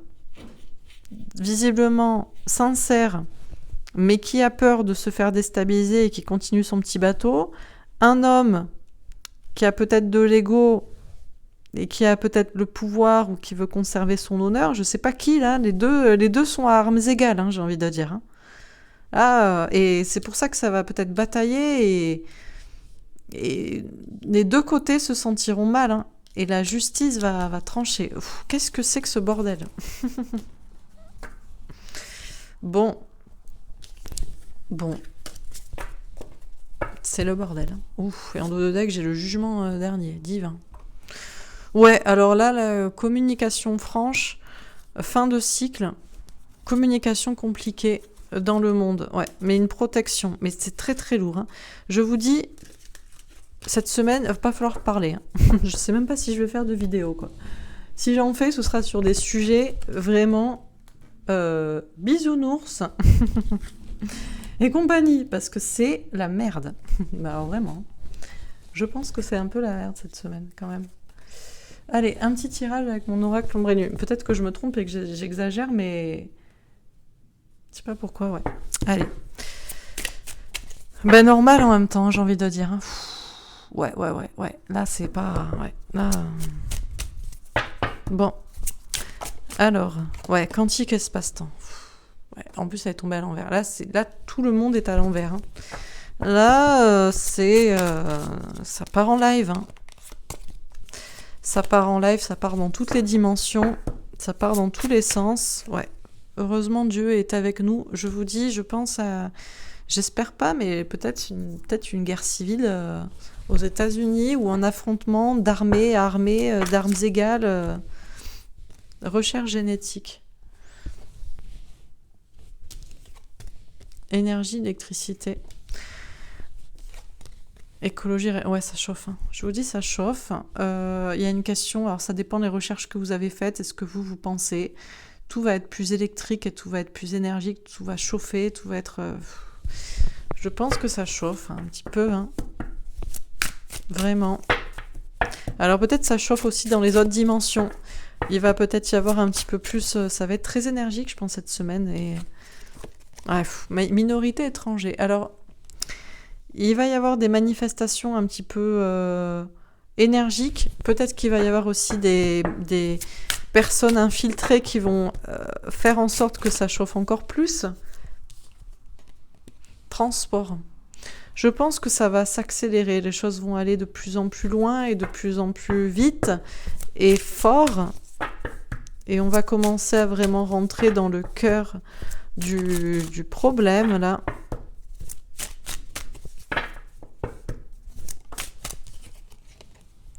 visiblement sincère, mais qui a peur de se faire déstabiliser et qui continue son petit bateau. Un homme qui a peut-être de l'ego et qui a peut-être le pouvoir ou qui veut conserver son honneur. Je sais pas qui, là. Les deux sont à armes égales, hein, j'ai envie de dire, hein. Ah, et c'est pour ça que ça va peut-être batailler et les deux côtés se sentiront mal, hein. Et la justice va trancher. Qu'est-ce que c'est que ce bordel? Bon. C'est le bordel, hein. Ouf, et en dos de deck, j'ai le jugement dernier, divin. Ouais, alors là, la communication franche, fin de cycle, communication compliquée dans le monde. Ouais, mais une protection. Mais c'est très très lourd, hein. Je vous dis, cette semaine, il va pas falloir parler, hein. Je sais même pas si je vais faire de vidéo, quoi. Si j'en fais, ce sera sur des sujets vraiment bisounours et compagnie, parce que c'est la merde. Bah alors vraiment, je pense que c'est un peu la merde cette semaine, quand même. Allez, un petit tirage avec mon oracle ombre et nuit. Peut-être que je me trompe et que j'exagère, mais je sais pas pourquoi, ouais. Allez. Ben normal en même temps, j'ai envie de dire, hein. Ouais. Là, c'est pas... Ouais, là... Bon. Alors, ouais, quantique espace-temps. Ouais, en plus, elle est tombée à l'envers. Là, tout le monde est à l'envers, hein. Là, ça part en live, hein. Ça part en live, ça part dans toutes les dimensions, ça part dans tous les sens. Ouais. Heureusement, Dieu est avec nous. Je vous dis, je pense à... J'espère pas, mais peut-être une guerre civile aux États-Unis ou un affrontement d'armées à armées, d'armes égales. Recherche génétique. Énergie, électricité. Écologie, ouais, ça chauffe, hein. Je vous dis, ça chauffe. Il y a une question, alors ça dépend des recherches que vous avez faites, est-ce que vous pensez. Tout va être plus électrique et tout va être plus énergique, tout va chauffer, tout va être... Je pense que ça chauffe, hein, un petit peu, hein. Vraiment. Alors peut-être ça chauffe aussi dans les autres dimensions. Il va peut-être y avoir un petit peu plus... ça va être très énergique, je pense, cette semaine. Et... Bref, minorité étrangère. Alors... Il va y avoir des manifestations un petit peu énergiques. Peut-être qu'il va y avoir aussi des personnes infiltrées qui vont faire en sorte que ça chauffe encore plus. Transport. Je pense que ça va s'accélérer. Les choses vont aller de plus en plus loin et de plus en plus vite et fort. Et on va commencer à vraiment rentrer dans le cœur du problème, là.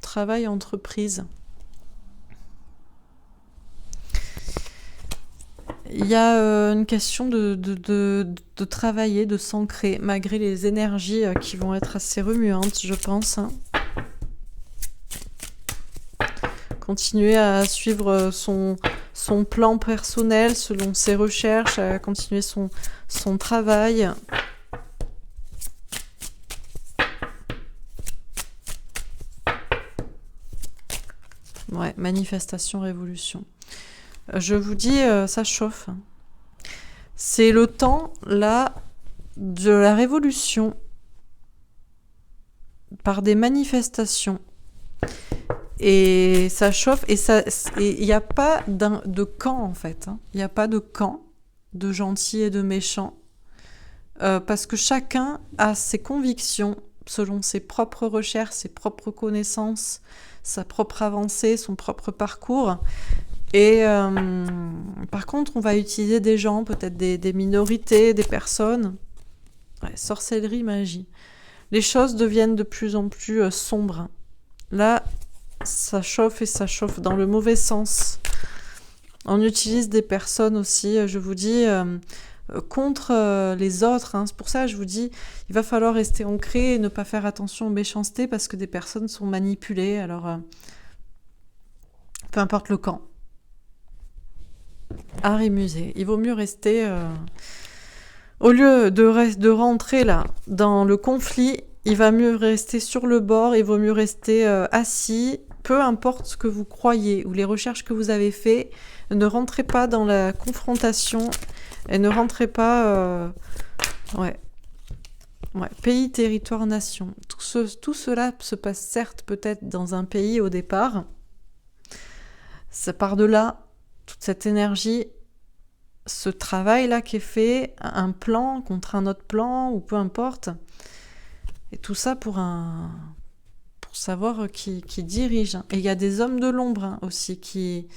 Travail, entreprise. Il y a une question de travailler, de s'ancrer, malgré les énergies qui vont être assez remuantes, je pense, hein. Continuer à suivre son plan personnel selon ses recherches, à continuer son travail. Ouais, manifestation, révolution. Je vous dis, ça chauffe. C'est le temps, là, de la révolution par des manifestations. Et ça chauffe, et il n'y a pas de camp, en fait, hein. Il n'y a pas de camp de gentils et de méchants. Parce que chacun a ses convictions selon ses propres recherches, ses propres connaissances, sa propre avancée, son propre parcours. Et par contre, on va utiliser des gens, peut-être des minorités, des personnes. Ouais, sorcellerie, magie. Les choses deviennent de plus en plus sombres. Là, ça chauffe et ça chauffe dans le mauvais sens. On utilise des personnes aussi, je vous dis, contre les autres, hein. C'est pour ça que je vous dis, il va falloir rester ancré et ne pas faire attention aux méchancetés parce que des personnes sont manipulées. Alors, peu importe le camp. Art et musée. Il vaut mieux rester... au lieu de rentrer là dans le conflit, il va mieux rester sur le bord, il vaut mieux rester assis, peu importe ce que vous croyez ou les recherches que vous avez faites, ne rentrez pas dans la confrontation et ne rentrez pas... Ouais, pays, territoire, nation. Tout cela se passe certes peut-être dans un pays au départ. Ça part de là, toute cette énergie, ce travail-là qui est fait, un plan contre un autre plan, ou peu importe. Et tout ça pour savoir qui dirige. Et il y a des hommes de l'ombre, hein, aussi qui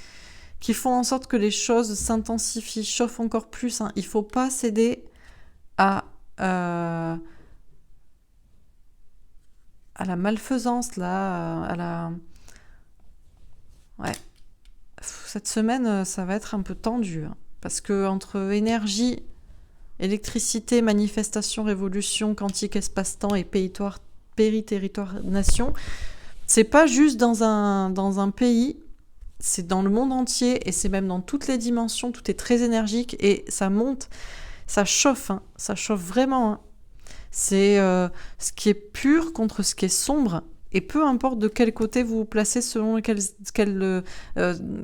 font en sorte que les choses s'intensifient, chauffent encore plus, hein. Il ne faut pas céder à la malfaisance, là, à la... Ouais. Cette semaine, ça va être un peu tendu, hein, parce que entre énergie, électricité, manifestation, révolution, quantique, espace-temps et pays, territoire, nation, c'est pas juste dans un pays, c'est dans le monde entier et c'est même dans toutes les dimensions, tout est très énergique et ça monte, ça chauffe, hein, ça chauffe vraiment, hein. C'est ce qui est pur contre ce qui est sombre. Et peu importe de quel côté vous vous placez, selon quelle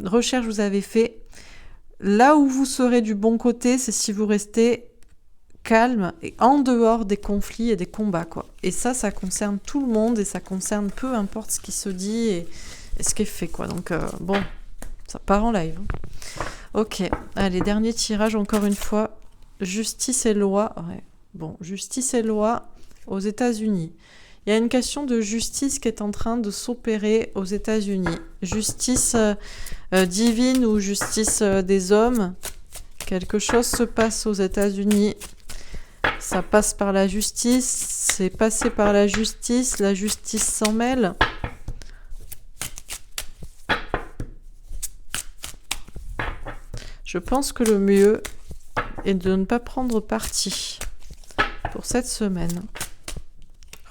recherche vous avez fait, là où vous serez du bon côté, c'est si vous restez calme et en dehors des conflits et des combats, quoi. Et ça concerne tout le monde et ça concerne peu importe ce qui se dit et ce qui est fait, quoi. Donc, bon, ça part en live. Ok, allez, dernier tirage, encore une fois. Justice et loi. Ouais. Bon, justice et loi aux États-Unis. Il y a une question de justice qui est en train de s'opérer aux États-Unis. Justice divine ou justice des hommes. Quelque chose se passe aux États-Unis. Ça passe par la justice. C'est passé par la justice s'en mêle. Je pense que le mieux est de ne pas prendre parti pour cette semaine.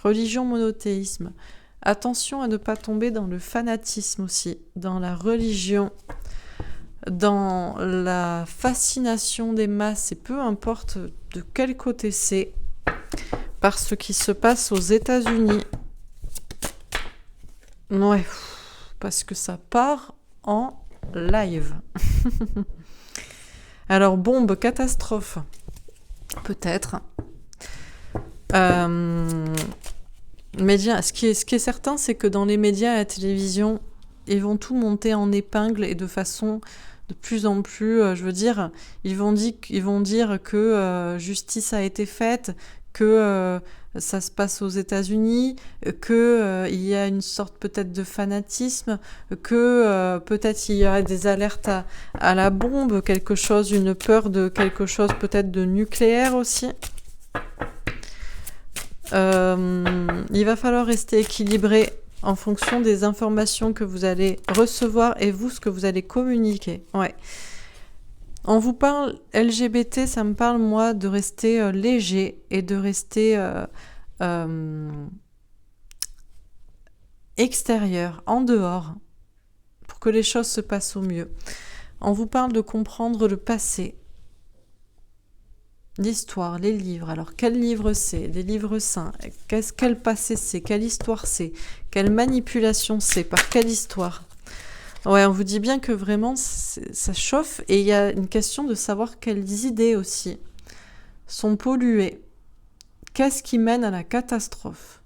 Religion, monothéisme. Attention à ne pas tomber dans le fanatisme aussi, dans la religion, dans la fascination des masses, et peu importe de quel côté c'est, par ce qui se passe aux États-Unis. Ouais, parce que ça part en live. Alors, bombe, catastrophe. Peut-être. Médias, ce qui est certain, c'est que dans les médias et la télévision, ils vont tout monter en épingle et de façon de plus en plus, je veux dire, ils vont dire que justice a été faite, que ça se passe aux États-Unis, que il y a une sorte peut-être de fanatisme, que peut-être il y a des alertes à la bombe, une peur de quelque chose peut-être de nucléaire aussi. Il va falloir rester équilibré en fonction des informations que vous allez recevoir et vous, ce que vous allez communiquer. Ouais. On vous parle LGBT, ça me parle, moi, de rester léger et de rester extérieur, en dehors, pour que les choses se passent au mieux. On vous parle de comprendre le passé, l'histoire, les livres. Alors, quel livre c'est? Les livres saints. Quel passé c'est? Quelle histoire c'est? Quelle manipulation c'est? Par quelle histoire? Ouais, on vous dit bien que vraiment, ça chauffe. Et il y a une question de savoir quelles idées aussi sont polluées. Qu'est-ce qui mène à la catastrophe?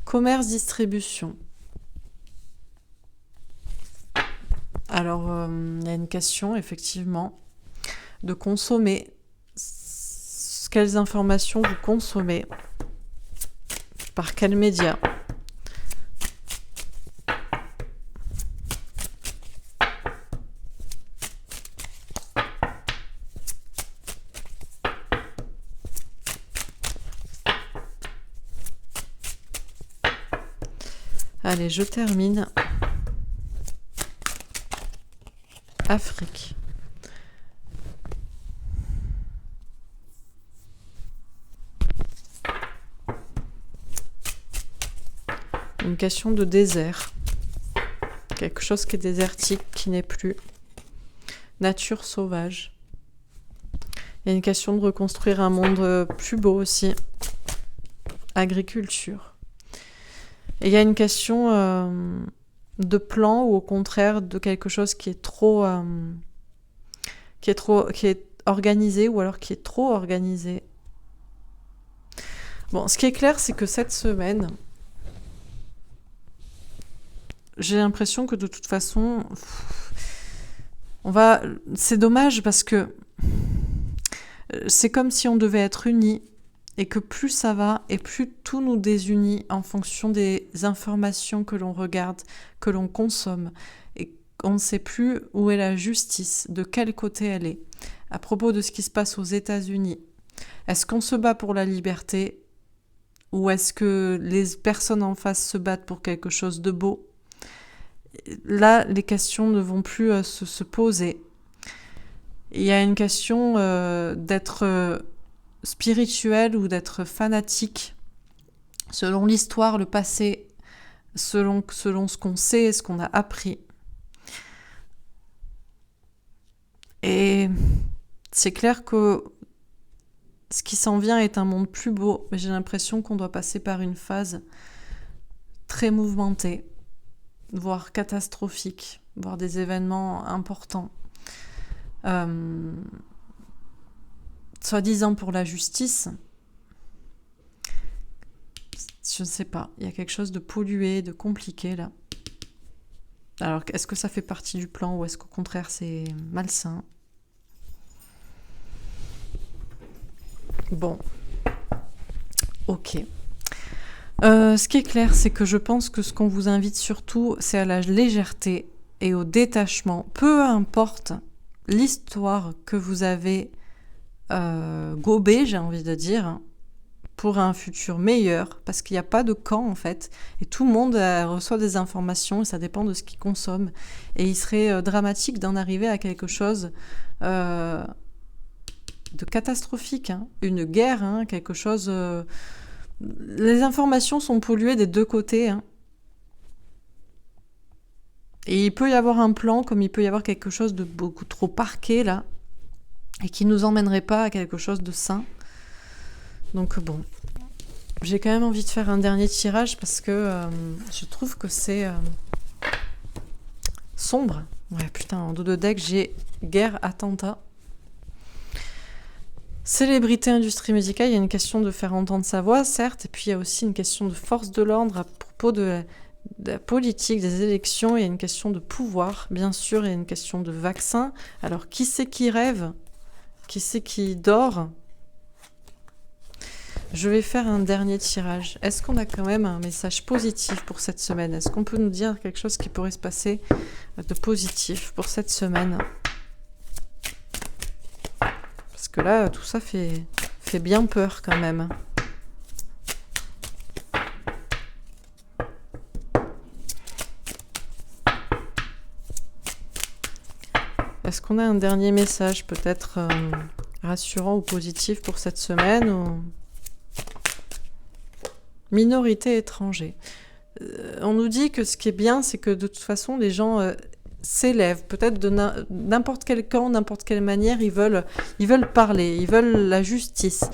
Commerce, distribution. Alors, il y a une question, effectivement, de consommer. Quelles informations vous consommez? Par quels médias? Allez, je termine. Afrique. Une question de désert. Quelque chose qui est désertique, qui n'est plus. Nature sauvage. Il y a une question de reconstruire un monde plus beau aussi. Agriculture. Et il y a une question de plan ou au contraire de quelque chose qui est qui est organisé ou alors qui est trop organisé. Bon, ce qui est clair, c'est que cette semaine, j'ai l'impression que de toute façon, c'est dommage parce que c'est comme si on devait être unis et que plus ça va et plus tout nous désunit en fonction des informations que l'on regarde, que l'on consomme. Et on ne sait plus où est la justice, de quel côté elle est. À propos de ce qui se passe aux États-Unis, est-ce qu'on se bat pour la liberté ou est-ce que les personnes en face se battent pour quelque chose de beau? Là, les questions ne vont plus se poser. Il y a une question d'être spirituel ou d'être fanatique selon l'histoire, le passé, selon ce qu'on sait et ce qu'on a appris. Et c'est clair que ce qui s'en vient est un monde plus beau, mais j'ai l'impression qu'on doit passer par une phase très mouvementée, voire catastrophique, voire des événements importants. euh, soi-disant pour la justice. Je ne sais pas, il y a quelque chose de pollué, de compliqué là. Alors, est-ce que ça fait partie du plan ou est-ce qu'au contraire c'est malsain? Bon, ok. Ce qui est clair, c'est que je pense que ce qu'on vous invite surtout, c'est à la légèreté et au détachement. Peu importe l'histoire que vous avez gobée, j'ai envie de dire, pour un futur meilleur, parce qu'il n'y a pas de camp en fait, et tout le monde reçoit des informations, et ça dépend de ce qu'il consomme. Et il serait dramatique d'en arriver à quelque chose de catastrophique, hein. Une guerre, hein, quelque chose... Les informations sont polluées des deux côtés, hein. Et il peut y avoir un plan, comme il peut y avoir quelque chose de beaucoup trop parqué là, et qui ne nous emmènerait pas à quelque chose de sain. Donc bon, j'ai quand même envie de faire un dernier tirage parce que je trouve que c'est sombre. Ouais, putain, en dos de deck, j'ai guerre, attentat. Célébrité, industrie musicale, il y a une question de faire entendre sa voix, certes, et puis il y a aussi une question de force de l'ordre à propos de la politique, des élections, il y a une question de pouvoir, bien sûr, il y a une question de vaccin. Alors, qui c'est qui rêve? Qui c'est qui dort? Je vais faire un dernier tirage. Est-ce qu'on a quand même un message positif pour cette semaine? Est-ce qu'on peut nous dire quelque chose qui pourrait se passer de positif pour cette semaine? Parce que là, tout ça fait bien peur quand même. Est-ce qu'on a un dernier message peut-être rassurant ou positif pour cette semaine ou... Minorité étrangère. On nous dit que ce qui est bien, c'est que de toute façon, les gens s'élèvent. Peut-être de n'importe quel camp, n'importe quelle manière, ils veulent parler, ils veulent la justice.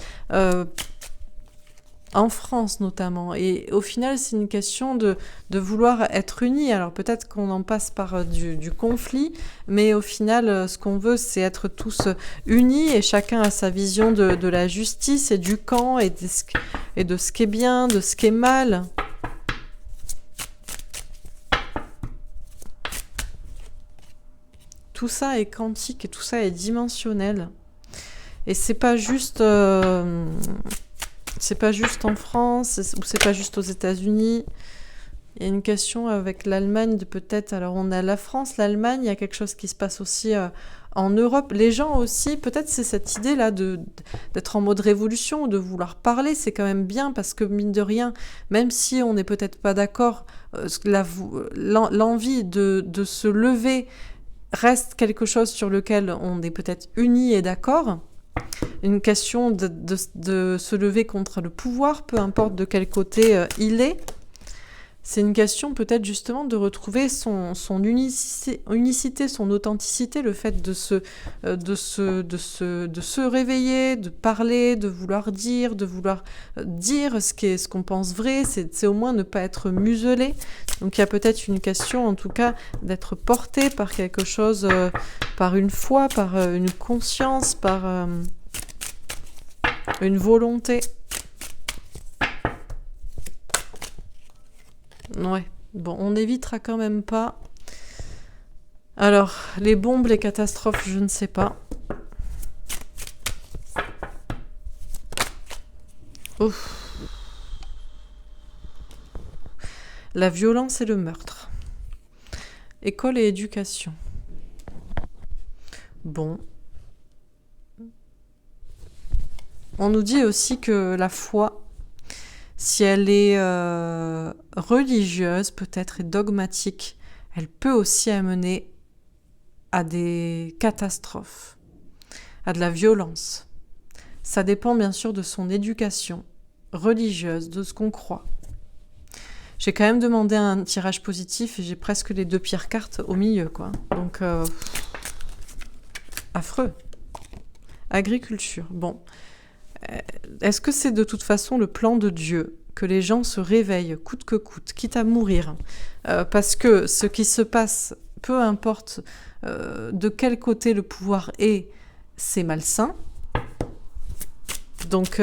En France notamment. Et au final, c'est une question de vouloir être unis. Alors peut-être qu'on en passe par du conflit, mais au final, ce qu'on veut, c'est être tous unis et chacun a sa vision de la justice et du camp et de ce qui est bien, de ce qui est mal. Tout ça est quantique et tout ça est dimensionnel. Et c'est pas juste... c'est pas juste en France, ou c'est pas juste aux États-Unis. Il y a une question avec l'Allemagne de peut-être... Alors on a la France, l'Allemagne, il y a quelque chose qui se passe aussi en Europe. Les gens aussi, peut-être c'est cette idée-là d'être en mode révolution, de vouloir parler, c'est quand même bien parce que mine de rien, même si on n'est peut-être pas d'accord, l'envie de se lever reste quelque chose sur lequel on est peut-être unis et d'accord. Une question de se lever contre le pouvoir, peu importe de quel côté il est. C'est une question peut-être justement de retrouver son unicité, son authenticité, le fait de se réveiller, de parler, de vouloir dire ce qu'on pense vrai, c'est au moins ne pas être muselé. Donc il y a peut-être une question en tout cas d'être porté par quelque chose, par une foi, par une conscience, par une volonté. Ouais, bon, on n'évitera quand même pas. Alors, les bombes, les catastrophes, je ne sais pas. Ouf. La violence et le meurtre. École et éducation. Bon. On nous dit aussi que la foi, si elle est religieuse, peut-être, et dogmatique, elle peut aussi amener à des catastrophes, à de la violence. Ça dépend bien sûr de son éducation religieuse, de ce qu'on croit. J'ai quand même demandé un tirage positif et j'ai presque les deux pires cartes au milieu, quoi. Donc, affreux. Agriculture, bon. Est-ce que c'est de toute façon le plan de Dieu que les gens se réveillent coûte que coûte, quitte à mourir, parce que ce qui se passe peu importe de quel côté le pouvoir est, c'est malsain. Donc,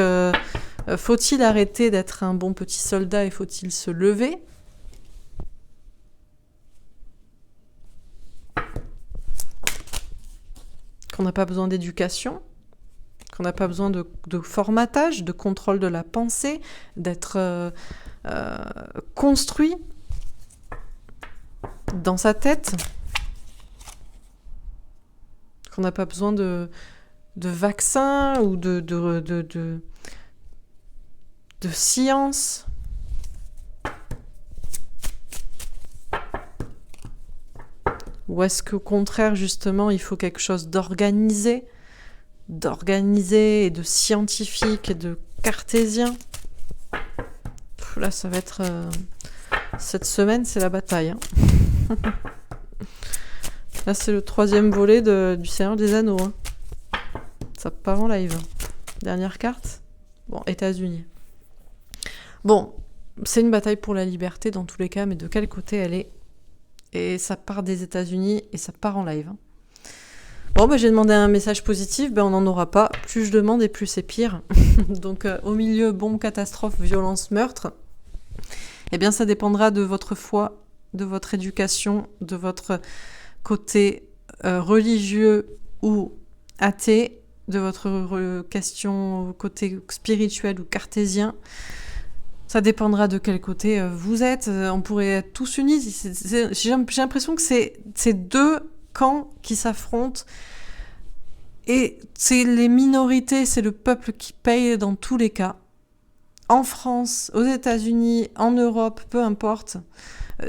faut-il arrêter d'être un bon petit soldat et faut-il se lever ? Qu'on n'a pas besoin d'éducation, qu'on n'a pas besoin de formatage, de contrôle de la pensée, d'être construit dans sa tête, qu'on n'a pas besoin de vaccins ou de science. Ou est-ce qu'au contraire, justement, il faut quelque chose d'organisé et de scientifique et de cartésien? Là, ça va être... cette semaine, c'est la bataille. Hein. Là, c'est le 3e volet du Seigneur des Anneaux. Hein. Ça part en live. Dernière carte. Bon, États-Unis. Bon, c'est une bataille pour la liberté dans tous les cas, mais de quel côté elle est? Et ça part des États-Unis et ça part en live. Hein. Bon, j'ai demandé un message positif, on n'en aura pas. Plus je demande et plus c'est pire. Donc, au milieu, bombe, catastrophe, violence, meurtre. Eh bien, ça dépendra de votre foi, de votre éducation, de votre côté religieux ou athée, de votre question côté spirituel ou cartésien. Ça dépendra de quel côté vous êtes. On pourrait être tous unis. J'ai l'impression que c'est deux camps qui s'affrontent. Et c'est les minorités, c'est le peuple qui paye dans tous les cas. En France, aux États-Unis, en Europe, peu importe.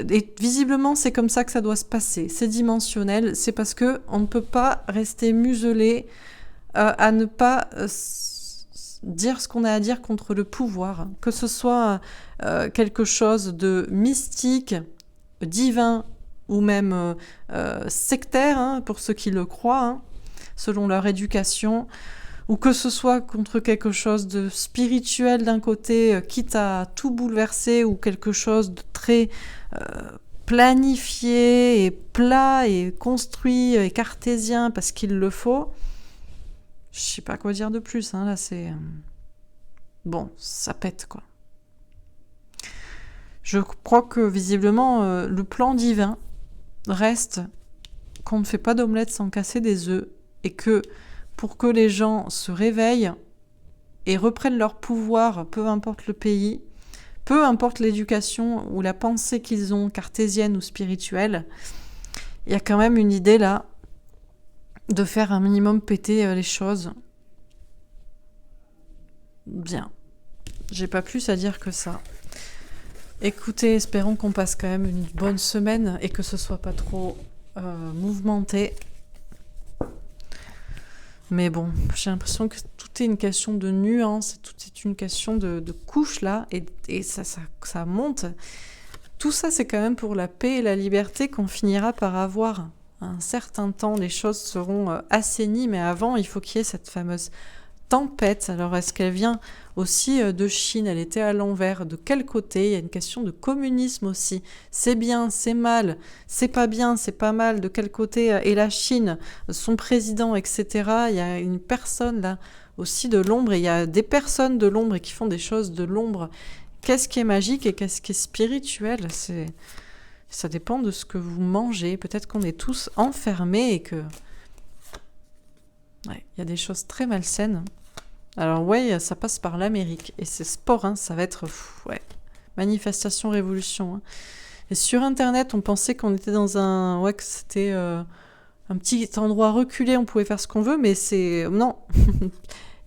Et visiblement, c'est comme ça que ça doit se passer. C'est dimensionnel. C'est parce qu'on ne peut pas rester muselé à ne pas dire ce qu'on a à dire contre le pouvoir. Que ce soit quelque chose de mystique, divin ou même sectaire, hein, pour ceux qui le croient, hein, selon leur éducation, ou que ce soit contre quelque chose de spirituel d'un côté, quitte à tout bouleverser, ou quelque chose de très planifié et plat et construit et cartésien parce qu'il le faut. Je sais pas quoi dire de plus, hein, là c'est... Bon, ça pète quoi. Je crois que visiblement le plan divin reste qu'on ne fait pas d'omelette sans casser des œufs et que pour que les gens se réveillent et reprennent leur pouvoir, peu importe le pays, peu importe l'éducation ou la pensée qu'ils ont, cartésienne ou spirituelle, il y a quand même une idée là de faire un minimum péter les choses. Bien. J'ai pas plus à dire que ça. Écoutez, espérons qu'on passe quand même une bonne semaine et que ce soit pas trop mouvementé. Mais bon, j'ai l'impression que tout est une question de nuance, tout est une question de couches là, et ça monte. Tout ça, c'est quand même pour la paix et la liberté qu'on finira par avoir. Un certain temps, les choses seront assainies, mais avant, il faut qu'il y ait cette fameuse tempête. Alors, est-ce qu'elle vient aussi de Chine? Elle était à l'envers. De quel côté? Il y a une question de communisme aussi. C'est bien, c'est mal, c'est pas bien, c'est pas mal. De quel côté est la Chine, son président, etc. Il y a une personne là aussi de l'ombre, et il y a des personnes de l'ombre et qui font des choses de l'ombre. Qu'est-ce qui est magique et qu'est-ce qui est spirituel? Ça dépend de ce que vous mangez. Peut-être qu'on est tous enfermés et que... Ouais, il y a des choses très malsaines. Alors ouais, ça passe par l'Amérique. Et c'est sport, hein, ça va être... manifestation, révolution. Hein. Et sur Internet, on pensait qu'on était dans un... Ouais, que c'était un petit endroit reculé, on pouvait faire ce qu'on veut, mais c'est... Non.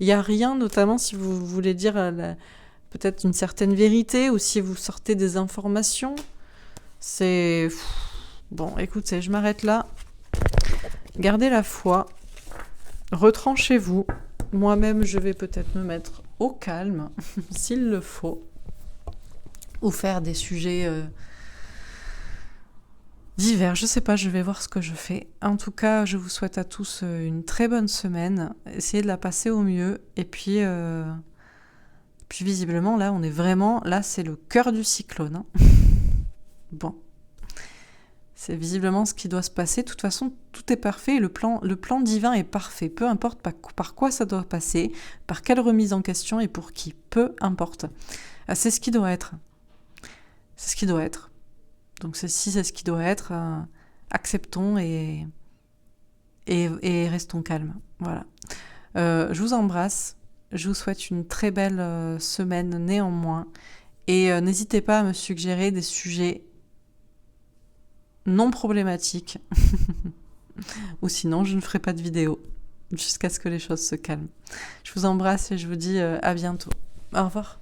Il n'y a rien, notamment si vous voulez dire peut-être une certaine vérité, ou si vous sortez des informations. C'est... Bon, écoutez, je m'arrête là. Gardez la foi. Retranchez-vous. Moi-même, je vais peut-être me mettre au calme, s'il le faut. Ou faire des sujets divers. Je sais pas, je vais voir ce que je fais. En tout cas, je vous souhaite à tous une très bonne semaine. Essayez de la passer au mieux. Et puis visiblement, là, on est vraiment... Là, c'est le cœur du cyclone. Hein. Bon. C'est visiblement ce qui doit se passer. De toute façon, tout est parfait. Le plan divin est parfait. Peu importe par quoi ça doit passer, par quelle remise en question et pour qui. Peu importe. C'est ce qui doit être. C'est ce qui doit être. Donc si c'est ce qui doit être, acceptons et restons calmes. Voilà. Je vous embrasse. Je vous souhaite une très belle semaine néanmoins. Et n'hésitez pas à me suggérer des sujets non problématiques. Ou sinon, je ne ferai pas de vidéo jusqu'à ce que les choses se calment. Je vous embrasse et je vous dis à bientôt. Au revoir.